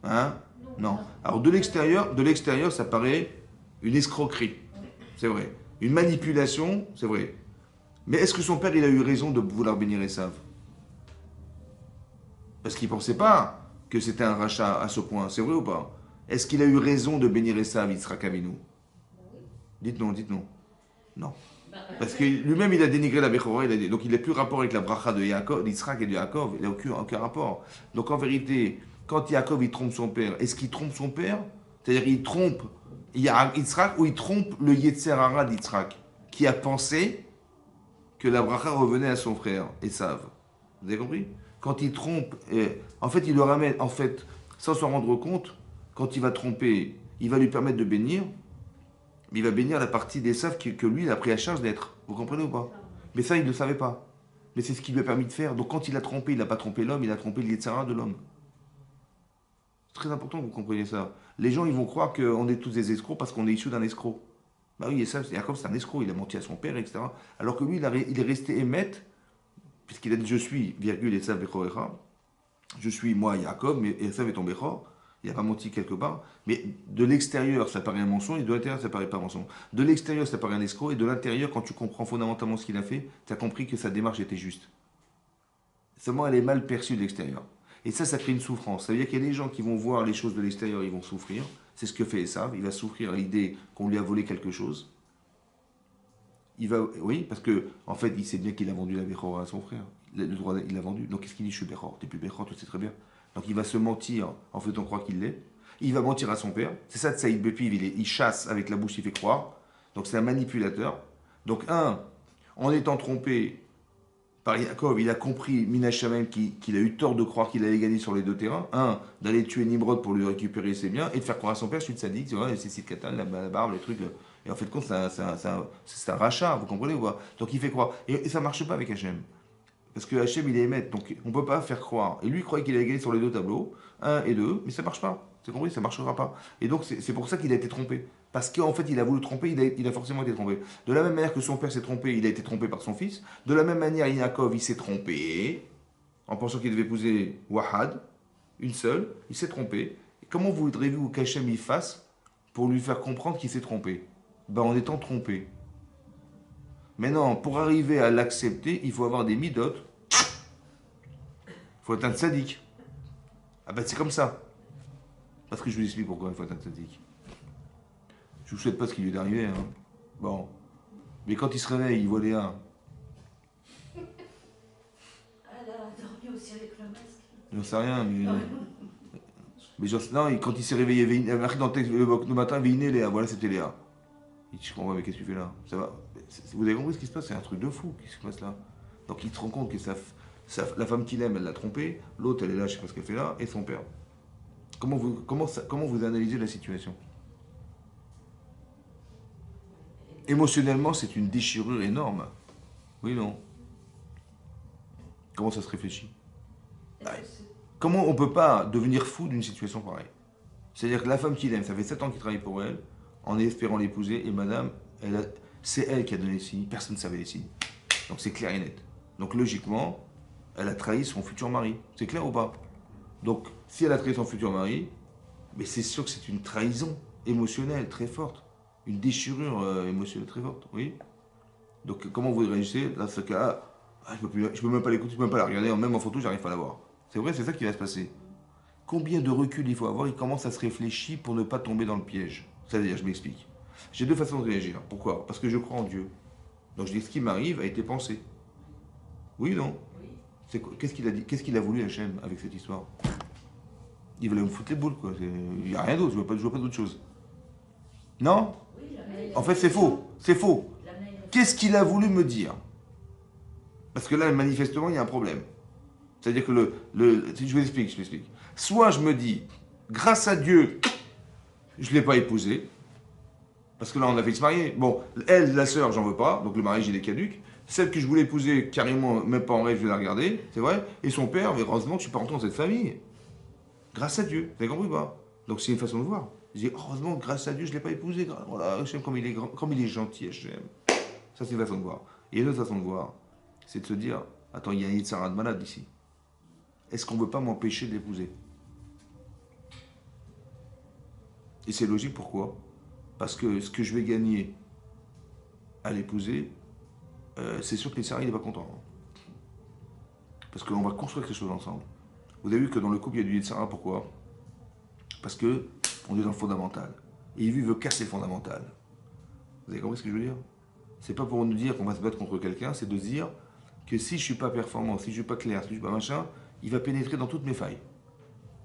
Hein? Non. Alors de l'extérieur, ça paraît une escroquerie. C'est vrai. Une manipulation, c'est vrai. Mais est-ce que son père, il a eu raison de vouloir bénir Esav? Parce qu'il ne pensait pas que c'était un rachat à ce point. C'est vrai ou pas? Est-ce qu'il a eu raison de bénir Esav, Yitzhak Avinu? Dites non. Non. Parce que lui-même, il a dénigré la Bechora, donc il n'a plus rapport avec la bracha de Yaakov, d'Yitzhak et de Yaakov, il n'a aucun rapport. Donc en vérité, quand Yaakov il trompe son père, est-ce qu'il trompe son père? C'est-à-dire qu'il trompe Yitzhak ou il trompe le Yetzer Hara d'Yitzhak, qui a pensé que la bracha revenait à son frère, Esav. Vous avez compris? Quand il trompe, en fait, il le ramène, en fait, sans s'en rendre compte, quand il va tromper, il va lui permettre de bénir, mais il va bénir la partie d'Esav que lui, il a pris à charge d'être. Vous comprenez ou pas? Mais ça, il ne le savait pas. Mais c'est ce qui lui a permis de faire. Donc quand il a trompé, il n'a pas trompé l'homme, il a trompé le Yetzer Hara de l'homme. C'est très important que vous compreniez ça. Les gens, ils vont croire qu'on est tous des escrocs parce qu'on est issu d'un escroc. Bah oui, Esav, Yaakov, c'est un escroc, il a menti à son père, etc. Alors que lui, il est resté émet, puisqu'il a dit, je suis, virgule, Esav Bechorecha, je suis moi, Yaakov, mais Esav est ton Bechor. Il n'a pas menti quelque part, mais de l'extérieur, ça paraît un mensonge, et de l'intérieur, ça paraît pas un mensonge. De l'extérieur, ça paraît un escroc, et de l'intérieur, quand tu comprends fondamentalement ce qu'il a fait, tu as compris que sa démarche était juste. Seulement, elle est mal perçue de l'extérieur. Et ça crée une souffrance. Ça veut dire qu'il y a des gens qui vont voir les choses de l'extérieur, ils vont souffrir. C'est ce que fait Esav, il va souffrir à l'idée qu'on lui a volé quelque chose. Oui, parce que en fait, il sait bien qu'il a vendu la Bechora à son frère. Le droit, il l'a vendu. Donc qu'est-ce qu'il dit? Je suis Bechor, t'es plus Bechor, tu sais très bien. Donc il va se mentir en faisant croire qu'il l'est. Il va mentir à son père. C'est ça de Saïd Bepiv, il chasse avec la bouche, il fait croire. Donc c'est un manipulateur. Donc en étant trompé par Yaakov, il a compris, Mina Shammai, qu'il a eu tort de croire qu'il allait gagner sur les deux terrains. D'aller tuer Nimrod pour lui récupérer ses biens et de faire croire à son père, je suis tzaddik, tu vois, c'est Sid Katan, la barbe, les trucs. Et en fait, compte, c'est un rachat, vous comprenez ou pas? Donc il fait croire. Et ça ne marche pas avec Hachem. Parce que Hachem, il est émet, donc on ne peut pas faire croire. Et lui, il croyait qu'il allait gagner sur les deux tableaux, 1 et 2, mais ça ne marche pas. Vous compris? Ça ne marchera pas. Et donc, c'est pour ça qu'il a été trompé. Parce qu'en fait, il a voulu tromper, il a forcément été trompé. De la même manière que son père s'est trompé, il a été trompé par son fils. De la même manière, Yaakov, il s'est trompé en pensant qu'il devait épouser Wahad, une seule. Il s'est trompé. Et comment voudrez-vous qu'Hachem y fasse pour lui faire comprendre qu'il s'est trompé? Ben, en étant trompé. Maintenant, pour arriver à l'accepter, il faut avoir des midotes. Il faut être un tzaddik. Ah ben, c'est comme ça. Parce que je vous explique pourquoi il faut être un tzaddik. Je ne vous souhaite pas ce qui lui est arrivé. Hein. Bon. Mais quand il se réveille, il voit Léa. Elle a dormi aussi avec le masque. J'en sais rien, mais. Non, quand il s'est réveillé, il a marqué dans le texte le matin, Véiné Léa. Voilà, c'était Léa. Il dit, je comprends, mais qu'est-ce que tu fais là? Ça va. Vous avez compris ce qui se passe? C'est un truc de fou. Qu'est-ce qui se passe là? Donc il se rend compte que la femme qu'il aime, elle l'a trompé. L'autre, elle est là, je ne sais pas ce qu'elle fait là. Et son père. Comment vous analysez la situation? Émotionnellement, c'est une déchirure énorme. Oui, non? Comment ça se réfléchit? Comment on ne peut pas devenir fou d'une situation pareille? C'est-à-dire que la femme qu'il aime, ça fait 7 ans qu'il travaille pour elle, en espérant l'épouser, et madame, c'est elle qui a donné les signes, personne ne savait les signes. Donc c'est clair et net. Donc logiquement, elle a trahi son futur mari. C'est clair ou pas? Donc si elle a trahi son futur mari, mais c'est sûr que c'est une trahison émotionnelle très forte. Une déchirure émotionnelle très forte, oui. Donc comment vous réagissez dans ce cas? Je peux même pas l'écouter, je peux même pas la regarder, même en photo, j'arrive pas à la voir. C'est vrai, c'est ça qui va se passer. Combien de recul il faut avoir? Il commence à se réfléchir pour ne pas tomber dans le piège. C'est-à-dire, je m'explique. J'ai deux façons de réagir. Pourquoi? Parce que je crois en Dieu. Donc je dis, ce qui m'arrive a été pensé. Oui ou non? Oui. Qu'est-ce qu'il a dit? Qu'est-ce qu'il a voulu Hachem avec cette histoire? Il voulait me foutre les boules, quoi. Il n'y a rien d'autre, je vois pas d'autre chose. Non? En fait, c'est faux. C'est faux. Qu'est-ce qu'il a voulu me dire? Parce que là, manifestement, il y a un problème. C'est-à-dire que je vous explique. Soit je me dis, grâce à Dieu, je ne l'ai pas épousée, parce que là, on a fait se marier. Bon, elle, la sœur, j'en veux pas, donc le mariage, il est caduc. Celle que je voulais épouser, carrément, même pas en rêve, je vais la regarder, c'est vrai. Et son père, mais heureusement que je ne suis pas rentré dans cette famille. Grâce à Dieu, vous avez compris ou pas? Donc c'est une façon de voir. Je dis, heureusement, grâce à Dieu, je ne l'ai pas épousé. Voilà, Hachem, comme il est grand, comme il est gentil, Hachem. Ça, c'est une façon de voir. Et une autre façon de voir, c'est de se dire, attends, il y a un Yitzhara de malade ici. Est-ce qu'on ne veut pas m'empêcher de l'épouser? Et c'est logique, pourquoi? Parce que ce que je vais gagner à l'épouser, c'est sûr que Yitzhara, il n'est pas content. Parce qu'on va construire quelque chose ensemble. Vous avez vu que dans le couple, il y a du Yitzhara, pourquoi? Parce que on est dans le fondamental. Et lui veut casser le fondamental. Vous avez compris ce que je veux dire? C'est pas pour nous dire qu'on va se battre contre quelqu'un, c'est de se dire que si je ne suis pas performant, si je ne suis pas clair, si je ne suis pas machin, il va pénétrer dans toutes mes failles.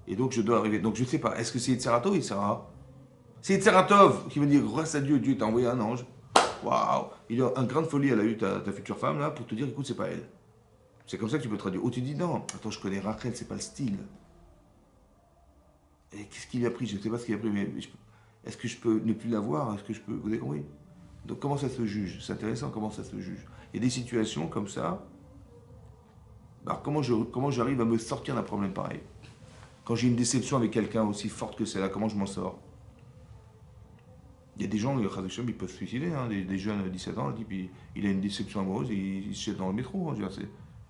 Et donc je dois arriver. Donc je ne sais pas, est-ce que c'est Yitzaratov ou Yitzhara? C'est Yitzaratov qui me dit, grâce à Dieu, Dieu t'a envoyé un ange. Waouh! Il a une grande folie, elle a eu ta future femme là pour te dire, écoute, c'est pas elle. C'est comme ça que tu peux traduire. Ou tu dis, non, attends, je connais Rachel, c'est pas le style. Et qu'est-ce qu'il a pris? Je ne sais pas ce qu'il a pris, mais est-ce que je peux ne plus la voir? Est-ce que je peux. Vous avez compris? Donc comment ça se juge? C'est intéressant comment ça se juge. Il y a des situations comme ça. Alors comment j'arrive à me sortir d'un problème pareil? Quand j'ai une déception avec quelqu'un aussi forte que celle-là, comment je m'en sors? Il y a des gens, ils peuvent se suicider, hein, des jeunes de 17 ans, puis il a une déception amoureuse et il se jette dans le métro. Hein,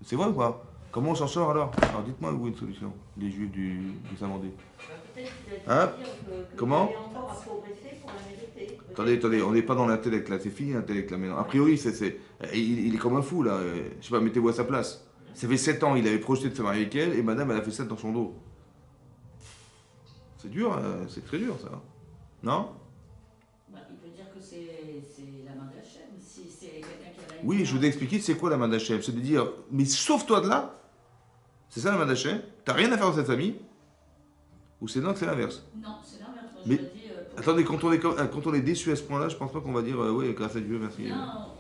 c'est vrai ou pas? Comment on s'en sort alors? Alors dites-moi où est une solution, les juifs du Samandé. Hein? Comment? Attendez, on n'est pas dans l'intellect là, c'est fini l'intellect là maintenant. A priori, il est comme un fou là, je sais pas, mettez-vous à sa place. Ça fait 7 ans, il avait projeté de se marier avec elle et madame, elle a fait ça dans son dos. C'est dur, c'est très dur ça. Non? Il peut dire que c'est la main d'Hachem. Si c'est quelqu'un qui a la Oui, je vous ai expliqué c'est quoi la main d'Hachem. C'est de dire, mais sauve-toi de là. C'est ça la main d'Hachem. T'as rien à faire dans cette famille. Ou c'est non, c'est l'inverse. Non, c'est l'inverse. Mais attendez, quand on est déçu à ce point-là, je pense pas qu'on va dire, oui, grâce à Dieu, merci. Non,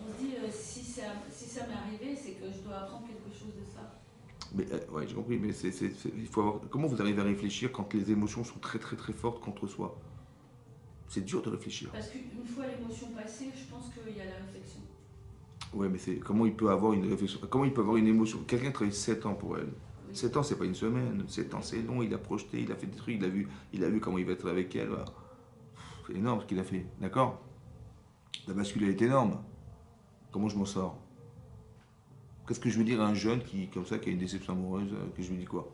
on se dit, si ça m'est arrivé, c'est que je dois apprendre quelque chose de ça. Mais ouais, j'ai compris, mais il faut avoir. Comment vous arrivez à réfléchir quand les émotions sont très très très fortes contre soi? C'est dur de réfléchir. Parce qu'une fois l'émotion passée, je pense qu'il y a la réflexion. Ouais, mais comment il peut avoir une réflexion? Comment il peut avoir une émotion? Quelqu'un travaille 7 ans pour elle. Oui. 7 ans, c'est pas une semaine. 7 ans, c'est long. Il a projeté, il a fait des trucs, il a vu comment il va être avec elle. Voilà. C'est énorme ce qu'il a fait, d'accord? La bascule, elle est énorme. Comment je m'en sors? Qu'est-ce que je veux dire à un jeune qui, comme ça, qui a une déception amoureuse, que je lui dis quoi?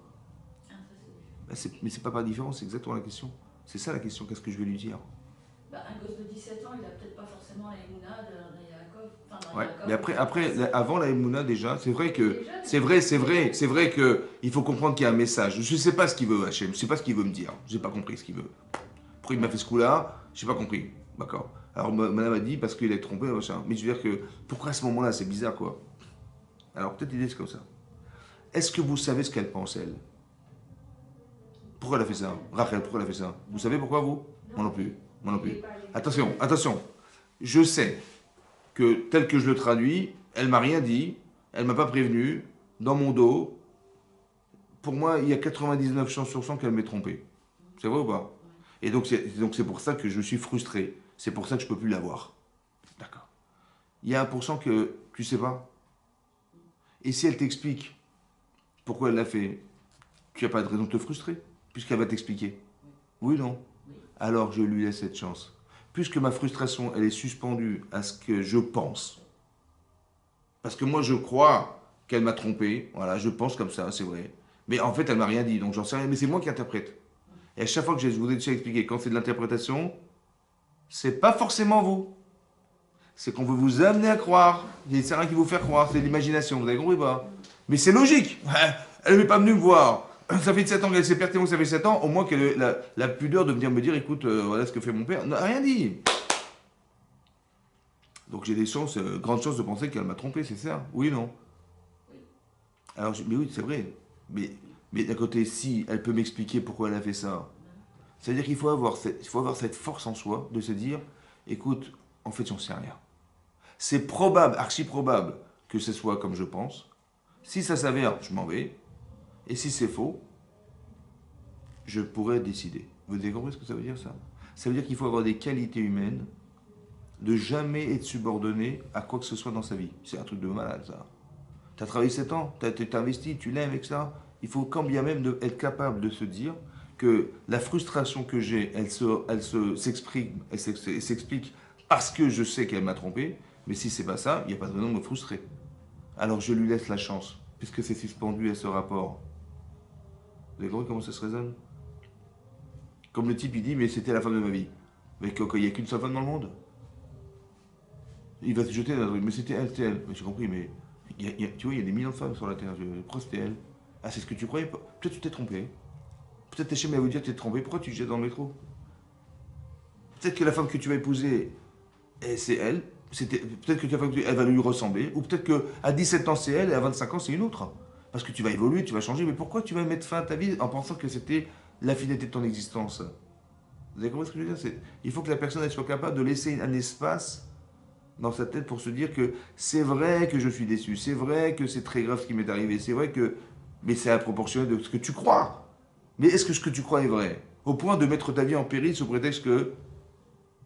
Mais c'est pas différent, c'est exactement la question. C'est ça la question, qu'est-ce que je vais lui dire? Un gosse de 17 ans, il n'a peut-être pas forcément la émouna de Yaakov. Enfin, Ouais. Mais avant la émouna déjà, c'est vrai que il faut comprendre qu'il y a un message. Je sais pas ce qu'il veut, Hachem, je sais pas ce qu'il veut me dire. J'ai pas compris ce qu'il veut. Pourquoi il m'a fait ce coup-là? J'ai pas compris. D'accord. Alors madame a dit parce qu'il est trompé, machin. Mais je veux dire que pourquoi à ce moment-là, c'est bizarre quoi. Alors peut-être l'idée c'est comme ça. Est-ce que vous savez ce qu'elle pense elle? Pourquoi elle a fait ça? Rachel, pourquoi elle a fait ça? Vous savez pourquoi vous? Moi non plus. Moi non plus. Attention, attention. Je sais que tel que je le traduis, elle m'a rien dit, elle m'a pas prévenu, dans mon dos. Pour moi, il y a 99 chances sur 100 qu'elle m'ait trompé. C'est vrai ou pas? Et donc c'est pour ça que je suis frustré. C'est pour ça que je peux plus l'avoir. D'accord. Il y a 1% que tu sais pas. Et si elle t'explique pourquoi elle l'a fait, tu n'as pas de raison de te frustrer, puisqu'elle va t'expliquer. Oui ou non? Alors je lui laisse cette chance. Puisque ma frustration, elle est suspendue à ce que je pense. Parce que moi, je crois qu'elle m'a trompé. Voilà, je pense comme ça, c'est vrai. Mais en fait, elle m'a rien dit, donc j'en sais rien. Mais c'est moi qui interprète. Et à chaque fois que je vous ai déjà expliqué, quand c'est de l'interprétation, c'est pas forcément vous. C'est qu'on veut vous amener à croire. C'est rien qui vous fait croire, c'est l'imagination, vous avez compris pas? Mais c'est logique. Elle n'est pas venue me voir. Ça fait 7 ans qu'elle sait pertinemment que ça fait 7 ans, au moins qu'elle ait la pudeur de venir me dire, écoute, voilà ce que fait mon père. Non, rien dit. Donc j'ai des chances, grandes chances de penser qu'elle m'a trompé, c'est ça? Oui ou non? Alors, mais oui, c'est vrai. Mais d'un côté, si elle peut m'expliquer pourquoi elle a fait ça, c'est-à-dire qu'il faut avoir cette force en soi de se dire, écoute, en fait, j'en sais rien. C'est probable, archi probable, que ce soit comme je pense. Si ça s'avère, je m'en vais. Et si c'est faux, je pourrais décider. Vous avez compris ce que ça veut dire, ça? Ça veut dire qu'il faut avoir des qualités humaines, de jamais être subordonné à quoi que ce soit dans sa vie. C'est un truc de malade, ça. Tu as travaillé 7 ans, tu as investi, tu l'aimes, etc. Il faut quand bien même être capable de se dire que la frustration que j'ai, elle s'explique parce que je sais qu'elle m'a trompé, mais si c'est pas ça, il n'y a pas de raison de me frustrer. Alors je lui laisse la chance, puisque c'est suspendu à ce rapport. Vous avez compris comment ça se raisonne? Comme le type, il dit, mais c'était la femme de ma vie. Mais il n'y a qu'une seule femme dans le monde. Il va se jeter dans un truc, mais c'était elle. Mais j'ai compris, mais tu vois, il y a des millions de femmes sur la Terre. Pourquoi c'était elle? Ah, c'est ce que tu croyais? Peut-être tu t'es trompé. Peut-être tes schémas vont dire que tu t'es trompé. Pourquoi tu te jettes dans le métro? Peut-être que la femme que tu vas épouser, c'est elle. Peut-être que ta femme, elle va lui ressembler. Ou peut-être qu'à 17 ans, c'est elle, et à 25 ans, c'est une autre. Parce que tu vas évoluer, tu vas changer. Mais pourquoi tu vas mettre fin à ta vie en pensant que c'était la finalité de ton existence? Vous avez compris ce que je veux dire? Il faut que la personne elle soit capable de laisser un espace dans sa tête pour se dire que c'est vrai que je suis déçu, c'est vrai que c'est très grave ce qui m'est arrivé, c'est vrai que... Mais c'est à proportionner de ce que tu crois. Mais est-ce que ce que tu crois est vrai? Au point de mettre ta vie en péril sous prétexte que...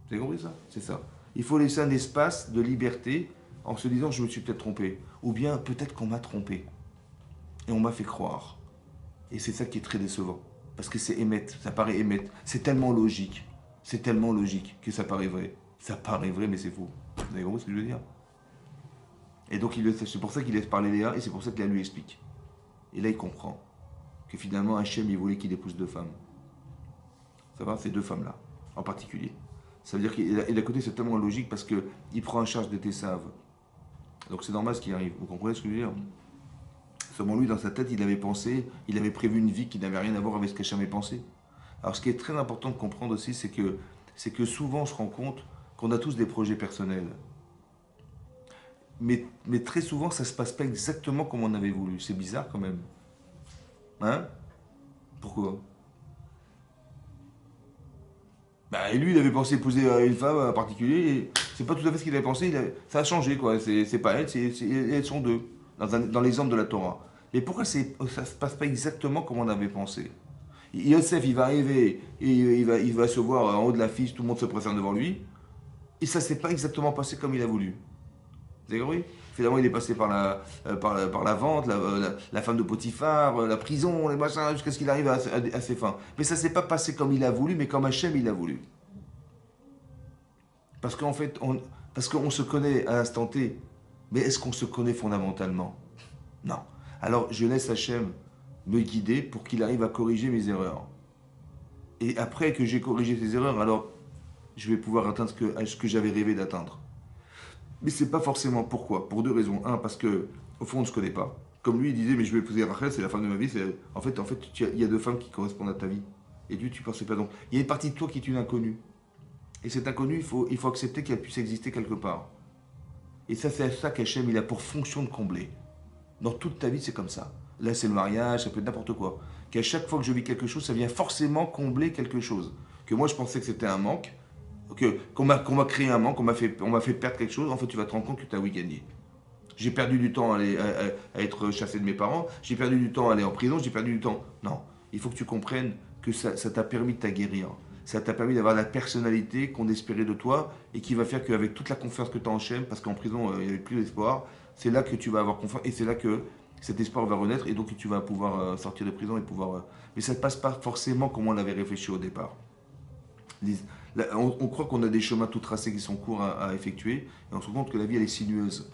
Vous avez compris ça? C'est ça. Il faut laisser un espace de liberté en se disant je me suis peut-être trompé. Ou bien peut-être qu'on m'a trompé. Et on m'a fait croire. Et c'est ça qui est très décevant. Parce que c'est émettre, ça paraît émettre. C'est tellement logique que ça paraît vrai. Ça paraît vrai, mais c'est faux. Vous avez compris ce que je veux dire? Et donc c'est pour ça qu'il laisse parler Léa, et c'est pour ça que Léa lui explique. Et là il comprend que finalement Hachem il voulait qu'il épouse 2 femmes. Ça va? Ces 2 femmes-là, en particulier. Ça veut dire qu'il d'à côté c'est tellement logique parce qu'il prend en charge de tes saves. Donc c'est normal ce qui arrive. Vous comprenez ce que je veux dire? Seulement lui, dans sa tête, il avait pensé, il avait prévu une vie qui n'avait rien à voir avec ce qu'Hachem avait pensé. Alors ce qui est très important de comprendre aussi, c'est que souvent on se rend compte qu'on a tous des projets personnels. Mais très souvent, ça ne se passe pas exactement comme on avait voulu. C'est bizarre quand même. Hein? Pourquoi? Et lui, il avait pensé épouser une femme en particulier, et c'est pas tout à fait ce qu'il avait pensé, ça a changé, quoi. C'est pas elle, elles sont 2, dans l'exemple de la Torah. Mais pourquoi ça se passe pas exactement comme on avait pensé? Yosef, il va arriver, et il va se voir en haut de la fiche, tout le monde se présente devant lui, et ça s'est pas exactement passé comme il a voulu. Vous avez compris? Finalement, il est passé par la vente, la femme de Potiphar, la prison, les machins, jusqu'à ce qu'il arrive à ses fins. Mais ça ne s'est pas passé comme il a voulu, mais comme Hachem il a voulu. Parce qu'en fait, parce qu'on se connaît à l'instant T, mais est-ce qu'on se connaît fondamentalement? Non. Alors, je laisse Hachem me guider pour qu'il arrive à corriger mes erreurs. Et après que j'ai corrigé ces erreurs, alors je vais pouvoir atteindre ce que j'avais rêvé d'atteindre. Mais c'est pas forcément pourquoi. Pour deux raisons. Un, parce que au fond on ne se connaît pas. Comme lui il disait, mais je vais épouser Rachel, c'est la femme de ma vie. En fait, il y a deux femmes qui correspondent à ta vie. Et tu pensais pas donc. Il y a une partie de toi qui est une inconnue. Et cette inconnue, il faut accepter qu'elle puisse exister quelque part. Et ça, c'est ça qu'Hachem il a pour fonction de combler. Dans toute ta vie, c'est comme ça. Là, c'est le mariage, ça peut être n'importe quoi. Qu'à chaque fois que je vis quelque chose, ça vient forcément combler quelque chose. Que moi, je pensais que c'était un manque. Qu'on m'a créé un manque, on m'a fait perdre quelque chose, en fait tu vas te rendre compte que tu as oui gagné. J'ai perdu du temps à être chassé de mes parents, j'ai perdu du temps à aller en prison, j'ai perdu du temps. Non, il faut que tu comprennes que ça t'a permis de t'aguerrir. Ça t'a permis d'avoir la personnalité qu'on espérait de toi et qui va faire qu'avec toute la confiance que tu as en Hachem, parce qu'en prison il n'y avait plus d'espoir, c'est là que tu vas avoir confiance et c'est là que cet espoir va renaître et donc tu vas pouvoir sortir de prison et pouvoir. Mais ça ne passe pas forcément comme on l'avait réfléchi au départ. On croit qu'on a des chemins tout tracés qui sont courts à effectuer, et on se rend compte que la vie elle est sinueuse.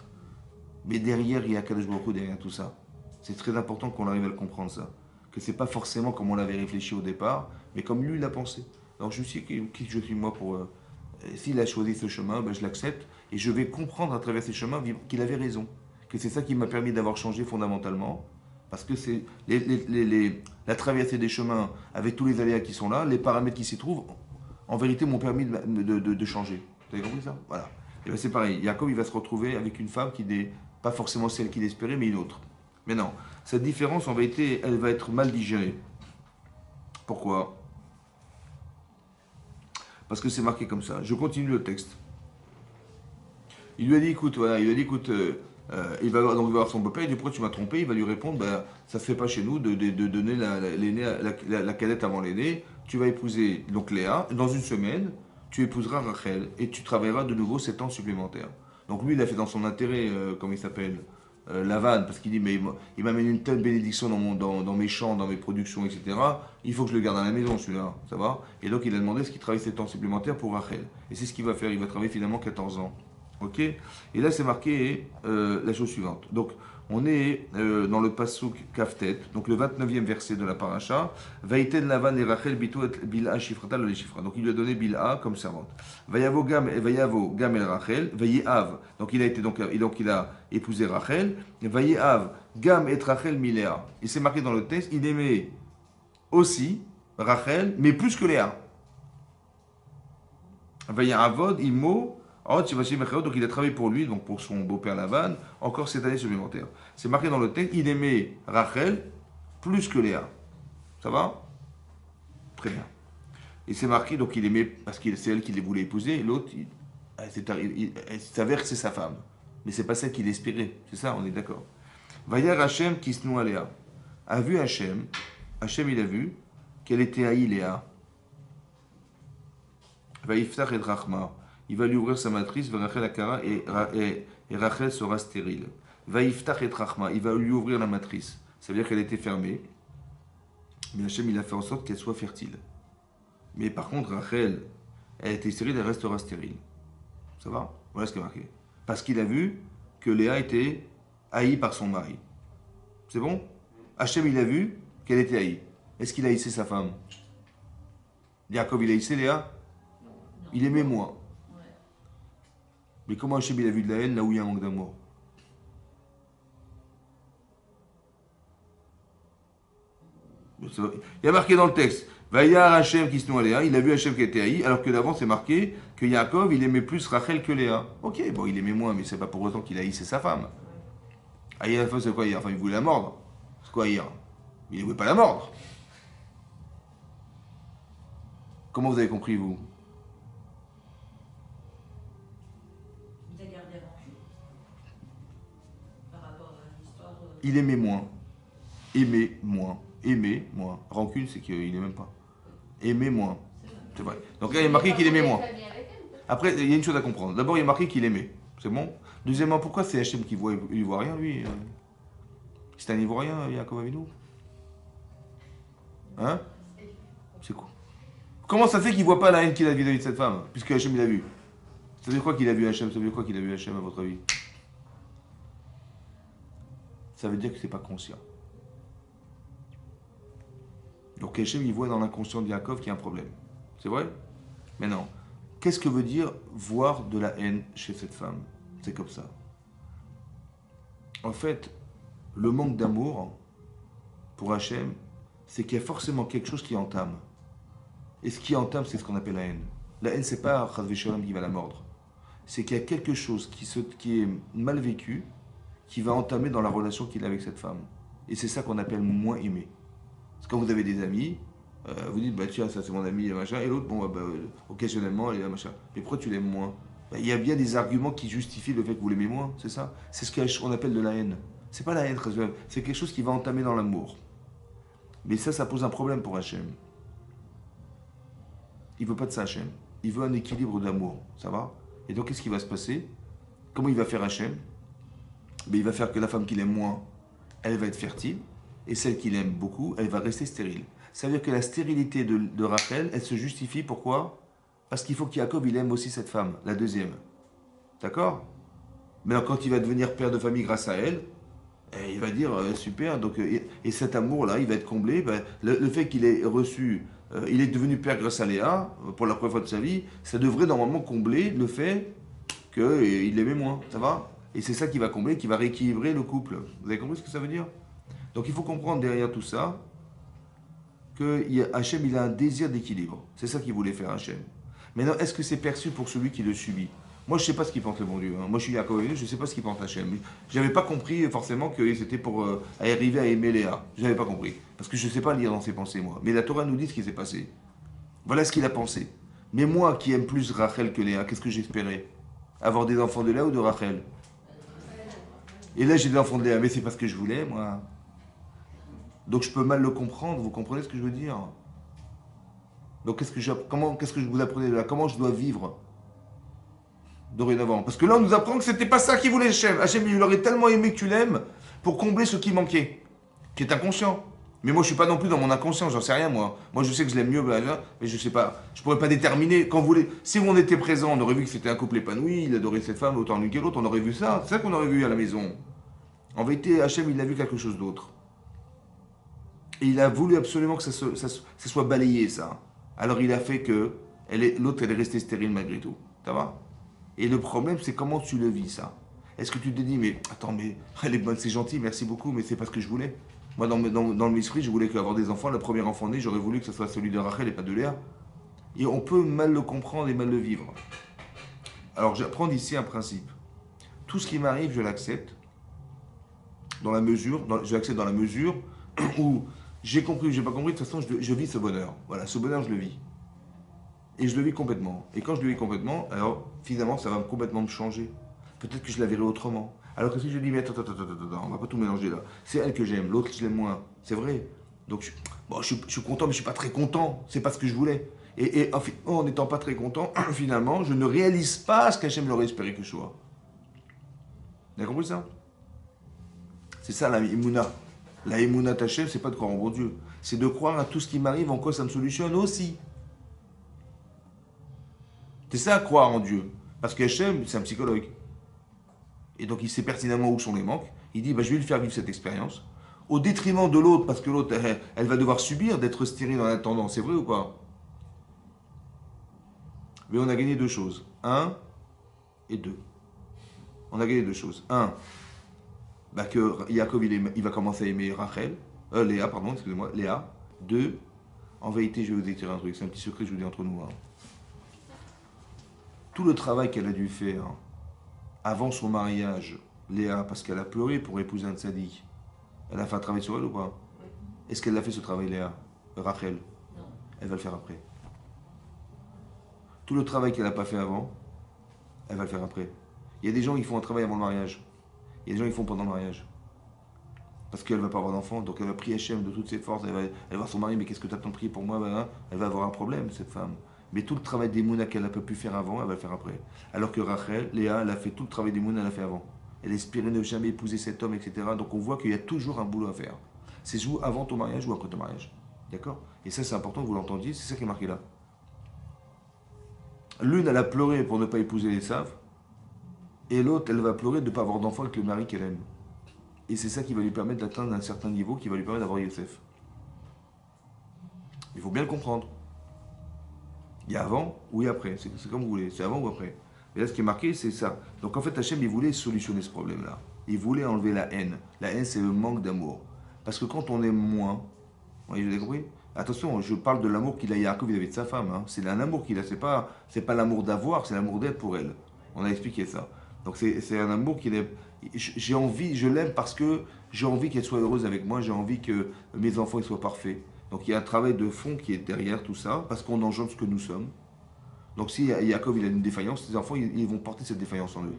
Mais derrière, il y a Kadosh Baruch Hu derrière tout ça. C'est très important qu'on arrive à le comprendre ça. Que c'est pas forcément comme on l'avait réfléchi au départ, mais comme lui l'a pensé. Alors je sais qui je suis moi pour. S'il a choisi ce chemin, ben, je l'accepte, et je vais comprendre à travers ces chemins qu'il avait raison. Que c'est ça qui m'a permis d'avoir changé fondamentalement. Parce que c'est la traversée des chemins, avec tous les aléas qui sont là, les paramètres qui s'y trouvent, en vérité, m'ont permis de changer. Vous avez compris ça? Voilà. Et bien c'est pareil. Jacob, il va se retrouver avec une femme qui n'est pas forcément celle qu'il espérait, mais une autre. Mais non. Cette différence, en vérité, elle va être mal digérée. Pourquoi? Parce que c'est marqué comme ça. Je continue le texte. Il lui a dit, écoute, voilà, il va voir son beau-père, il dit, pourquoi tu m'as trompé? Il va lui répondre, ben, ça se fait pas chez nous de donner la cadette avant l'aîné. Tu vas épouser donc Léa, dans une semaine, tu épouseras Rachel et tu travailleras de nouveau 7 ans supplémentaires. Donc lui, il a fait dans son intérêt, comment il s'appelle, Lavan, parce qu'il dit, mais il m'amène une telle bénédiction dans mes champs, dans mes productions, etc. Il faut que je le garde à la maison, celui-là, ça va? Et donc il a demandé ce qu'il travaille 7 ans supplémentaires pour Rachel. Et c'est ce qu'il va faire, il va travailler finalement 14 ans. Ok? Et là, c'est marqué la chose suivante. Donc, on est dans le Passouk Kaftet, donc le 29e verset de la paracha. Vaïten Lavan et Rachel bitou et Bilha shifrata le shifra. Donc, il lui a donné Bilha comme servante. Vayavo gam el Rachel, Vayehav. Donc, il a épousé Rachel. Vayehav gam et Rachel miléa. Et c'est marqué dans le texte, il aimait aussi Rachel, mais plus que Léa. Vayehavod imo. Donc il a travaillé pour lui, donc pour son beau-père Lavan, encore cette année supplémentaire. C'est marqué dans le texte, il aimait Rachel plus que Léa. Ça va? Très bien. Et c'est marqué, donc il aimait, parce que c'est elle qui les voulait épouser, et l'autre, il s'avère que c'est sa femme. Mais c'est pas celle qu'il espérait. C'est ça, on est d'accord. Vayar Hachem kisnu Léa. A vu Hachem il a vu qu'elle était haïe Léa. Vaïftach et Rachma. Il va lui ouvrir sa matrice, Rachel Akara, et Rachel sera stérile. Vaïftach et Rachma, il va lui ouvrir la matrice. Ça veut dire qu'elle était fermée. Mais Hachem, il a fait en sorte qu'elle soit fertile. Mais par contre, Rachel, elle était stérile, elle restera stérile. Ça va? Voilà ce qui est marqué. Parce qu'il a vu que Léa était haïe par son mari. C'est bon? Hachem, il a vu qu'elle était haïe. Est-ce qu'il a haïssé sa femme? Jacob, il a haïssé Léa? Il aimait moins. Mais comment Hachem il a vu de la haine là où il y a un manque d'amour? Il y a marqué dans le texte, Vayar Hachem qui se noie Léa, il a vu Hachem qui était haï, alors que d'avant c'est marqué que Yaakov il aimait plus Rachel que Léa. Ok, bon il aimait moins, mais c'est pas pour autant qu'il haïssait sa femme. Haïr, c'est quoi hier? Enfin il voulait la mordre. C'est quoi hier? Il ne voulait pas la mordre. Comment vous avez compris vous? Il aimait moins. Aimer moins. Aimer moins. Rancune, c'est qu'il n'aimait pas. Aimer moins. C'est vrai. Donc là, il y a marqué qu'il aimait moins. Après, il y a une chose à comprendre. D'abord, il y a marqué qu'il aimait. C'est bon? Deuxièmement, pourquoi c'est Hachem qui voit, il voit rien, lui c'est un Ivoirien, Yaakov Avinu? Hein? C'est quoi? Comment ça fait qu'il voit pas la haine qu'il a vis-à-vis de cette femme? Puisque Hachem il a vu. Ça veut dire quoi qu'il a vu Hachem? Ça veut dire quoi qu'il a vu Hachem à votre avis? Ça veut dire que c'est pas conscient. Donc Hachem il voit dans l'inconscient de Yaakov qu'il y a un problème. C'est vrai? Mais non. Qu'est-ce que veut dire voir de la haine chez cette femme? C'est comme ça. En fait, le manque d'amour pour Hachem, c'est qu'il y a forcément quelque chose qui entame. Et ce qui entame, c'est ce qu'on appelle la haine. La haine, c'est pas Chazvé Shalom qui va la mordre. C'est qu'il y a quelque chose qui est mal vécu, qui va entamer dans la relation qu'il a avec cette femme. Et c'est ça qu'on appelle moins aimer. Parce que quand vous avez des amis, vous dites, bah tiens, ça c'est mon ami, machin, et l'autre, bon, occasionnellement, il est là, machin. Mais pourquoi tu l'aimes moins? Il y a bien des arguments qui justifient le fait que vous l'aimez moins, c'est ça? C'est ce qu'on appelle de la haine. C'est pas la haine, c'est quelque chose qui va entamer dans l'amour. Mais ça pose un problème pour Hachem. Il veut pas de ça, Hachem. Il veut un équilibre d'amour, ça va? Et donc, qu'est-ce qui va se passer? Comment il va faire Hachem? Mais il va faire que la femme qu'il aime moins, elle va être fertile, et celle qu'il aime beaucoup, elle va rester stérile. Ça veut dire que la stérilité de Rachel, elle se justifie, pourquoi? Parce qu'il faut qu'Yaakov, il aime aussi cette femme, la deuxième. D'accord? Mais alors, quand il va devenir père de famille grâce à elle, il va dire, super, donc, et cet amour-là, il va être comblé. Le fait qu'il ait reçu, il est devenu père grâce à Léa, pour la première fois de sa vie, ça devrait normalement combler le fait qu'il l'aimait moins, ça va? Et c'est ça qui va combler, qui va rééquilibrer le couple. Vous avez compris ce que ça veut dire? Donc il faut comprendre derrière tout ça, que Hachem, il a un désir d'équilibre. C'est ça qu'il voulait faire, Hachem. Maintenant, est-ce que c'est perçu pour celui qui le subit? Moi, je ne sais pas ce qu'il pense le bon Dieu. Moi, je suis Yaakov, je ne sais pas ce qu'il pense Hachem. Je n'avais pas compris forcément que c'était pour arriver à aimer Léa. Je n'avais pas compris. Parce que je ne sais pas lire dans ses pensées, moi. Mais la Torah nous dit ce qui s'est passé. Voilà ce qu'il a pensé. Mais moi, qui aime plus Rachel que Léa, qu'est-ce que j'espérais? Avoir des enfants de Léa ou de Rachel? Et là, j'ai des enfants de Léa. Mais c'est parce que je voulais, moi. Donc, je peux mal le comprendre. Vous comprenez ce que je veux dire? Donc, qu'est-ce que je vous apprenais de là? Comment je dois vivre dorénavant? Parce que là, on nous apprend que c'était pas ça qu'il voulait Hachem. Hachem, il aurait tellement aimé que tu l'aimes pour combler ce qui manquait, qui est inconscient. Mais moi, je suis pas non plus dans mon inconscient, j'en sais rien, moi. Moi, je sais que je l'aime mieux, mais je sais pas. Je pourrais pas déterminer. Si on était présent, on aurait vu que c'était un couple épanoui, il adorait cette femme autant l'une que l'autre, on aurait vu ça. C'est ça qu'on aurait vu à la maison. En vérité, Hachem, il a vu quelque chose d'autre. Et il a voulu absolument que ça soit balayé, ça. Alors il a fait que l'autre, elle est restée stérile malgré tout. Ça va? Et le problème, c'est comment tu le vis, ça. Est-ce que tu te dis, mais attends, mais elle est bonne, c'est gentil, merci beaucoup, mais c'est pas ce que je voulais. Moi, dans le esprit, je voulais qu'avoir des enfants, le premier enfant né, j'aurais voulu que ce soit celui de Rachel et pas de Léa. Et on peut mal le comprendre et mal le vivre. Alors, j'apprends ici un principe. Tout ce qui m'arrive, je l'accepte dans la mesure, je l'accepte dans la mesure où j'ai compris ou j'ai pas compris, de toute façon, je vis ce bonheur. Voilà, ce bonheur, je le vis. Et je le vis complètement. Et quand je le vis complètement, alors finalement, ça va complètement me changer. Peut-être que je la verrai autrement. Alors que si je dis, mais attends, on va pas tout mélanger là. C'est elle que j'aime, l'autre je l'aime moins. C'est vrai. Donc je suis content, mais je suis pas très content. C'est pas ce que je voulais. Et en n'étant pas très content, finalement, je ne réalise pas ce qu'Hachem l'aurait espéré que je sois. Vous avez compris ça? C'est ça la Emouna. La Emouna Hachem, c'est pas de croire en bon Dieu. C'est de croire à tout ce qui m'arrive, en quoi ça me solutionne aussi. C'est ça, croire en Dieu. Parce que Hachem, c'est un psychologue. Et donc, il sait pertinemment où sont les manques. Il dit, je vais lui faire vivre cette expérience. Au détriment de l'autre, parce que l'autre, elle va devoir subir d'être stérile en attendant. C'est vrai ou pas? Mais on a gagné deux choses. 1 et 2. On a gagné deux choses. 1, que Yaakov, il va commencer à aimer Léa, pardon, excusez-moi, Léa. 2, en vérité, je vais vous dire un truc. C'est un petit secret que je vous dis entre nous. Tout le travail qu'elle a dû faire avant son mariage, Léa, parce qu'elle a pleuré pour épouser un tzaddik, elle a fait un travail sur elle ou pas? Est-ce qu'elle a fait ce travail, Léa? Rachel? Non. Elle va le faire après. Tout le travail qu'elle n'a pas fait avant, elle va le faire après. Il y a des gens qui font un travail avant le mariage. Il y a des gens qui font pendant le mariage. Parce qu'elle ne va pas avoir d'enfant, donc elle va prier Hachem de toutes ses forces, elle va voir son mari, mais qu'est-ce que tu as tant prié pour moi? Elle va avoir un problème, cette femme. Mais tout le travail d'Emouna qu'elle n'a pas pu faire avant, elle va le faire après. Alors que Rachel, Léa, elle a fait tout le travail d'Emouna, elle l'a fait avant. Elle espérait ne jamais épouser cet homme, etc. Donc on voit qu'il y a toujours un boulot à faire. C'est soit avant ton mariage ou après ton mariage. D'accord? Et ça, c'est important que vous l'entendiez, c'est ça qui est marqué là. L'une, elle a pleuré pour ne pas épouser Esav, et l'autre, elle va pleurer de ne pas avoir d'enfant avec le mari qu'elle aime. Et c'est ça qui va lui permettre d'atteindre un certain niveau, qui va lui permettre d'avoir Yosef. Il faut bien le comprendre. Il y a avant ou il y a après, c'est comme vous voulez, c'est avant ou après. Et là, ce qui est marqué, c'est ça. Donc en fait, Hachem, il voulait solutionner ce problème-là. Il voulait enlever la haine. La haine, c'est le manque d'amour. Parce que quand on aime moins, vous avez compris? Attention, je parle de l'amour qu'il a Yaakov vis-à-vis de sa femme. Hein. C'est un amour qu'il a, c'est pas l'amour d'avoir, c'est l'amour d'être pour elle. On a expliqué ça. Donc c'est un amour qu'il est. J'ai envie, je l'aime parce que j'ai envie qu'elle soit heureuse avec moi, j'ai envie que mes enfants ils soient parfaits. Donc il y a un travail de fond qui est derrière tout ça, parce qu'on engendre ce que nous sommes. Donc si Yaakov il a une défaillance, les enfants ils vont porter cette défaillance en eux.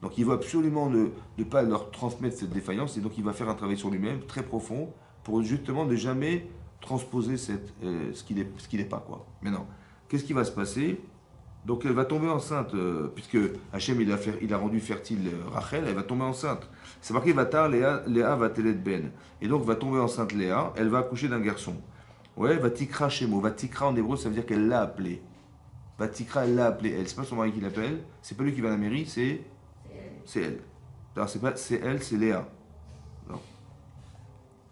Donc il veut absolument ne pas leur transmettre cette défaillance, et donc il va faire un travail sur lui-même très profond pour justement ne jamais transposer ce qu'il n'est pas, quoi. Maintenant, qu'est-ce qui va se passer? Donc elle va tomber enceinte, puisque Hachem il a rendu fertile Rachel, elle va tomber enceinte. C'est marqué Vatar, Léa va télet ben. Et donc va tomber enceinte Léa, elle va accoucher d'un garçon. Ouais, Vatikra Shemo. Vatikra en hébreu, ça veut dire qu'elle l'a appelé. Vatikra, elle l'a appelé elle. C'est pas son mari qui l'appelle, c'est pas lui qui va à la mairie, c'est elle. Alors c'est elle, c'est Léa. Non.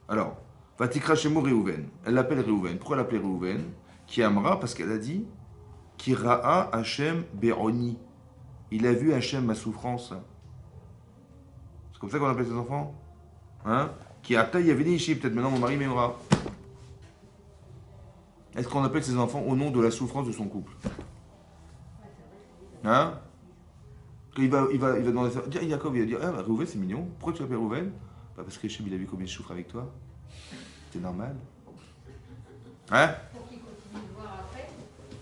Alors, Vatikra Shemo Réhouven. Elle l'appelle Réhouven. Pourquoi elle l'appelle Réhouven? Qui amera, parce qu'elle a dit Qui ra'a Hachem Beroni. Il a vu Hachem ma souffrance. C'est comme ça qu'on appelle ses enfants? Hein? Qui a taille avait ici, peut-être maintenant mon mari m'aimera. Est-ce qu'on appelle ses enfants au nom de la souffrance de son couple? Hein? Il va demander ça. Jacob, il va dire ah, Réhouven, c'est mignon. Pourquoi tu l'appelles Réhouven? Parce que Hachem, il a vu combien je souffre avec toi. C'est normal. Hein?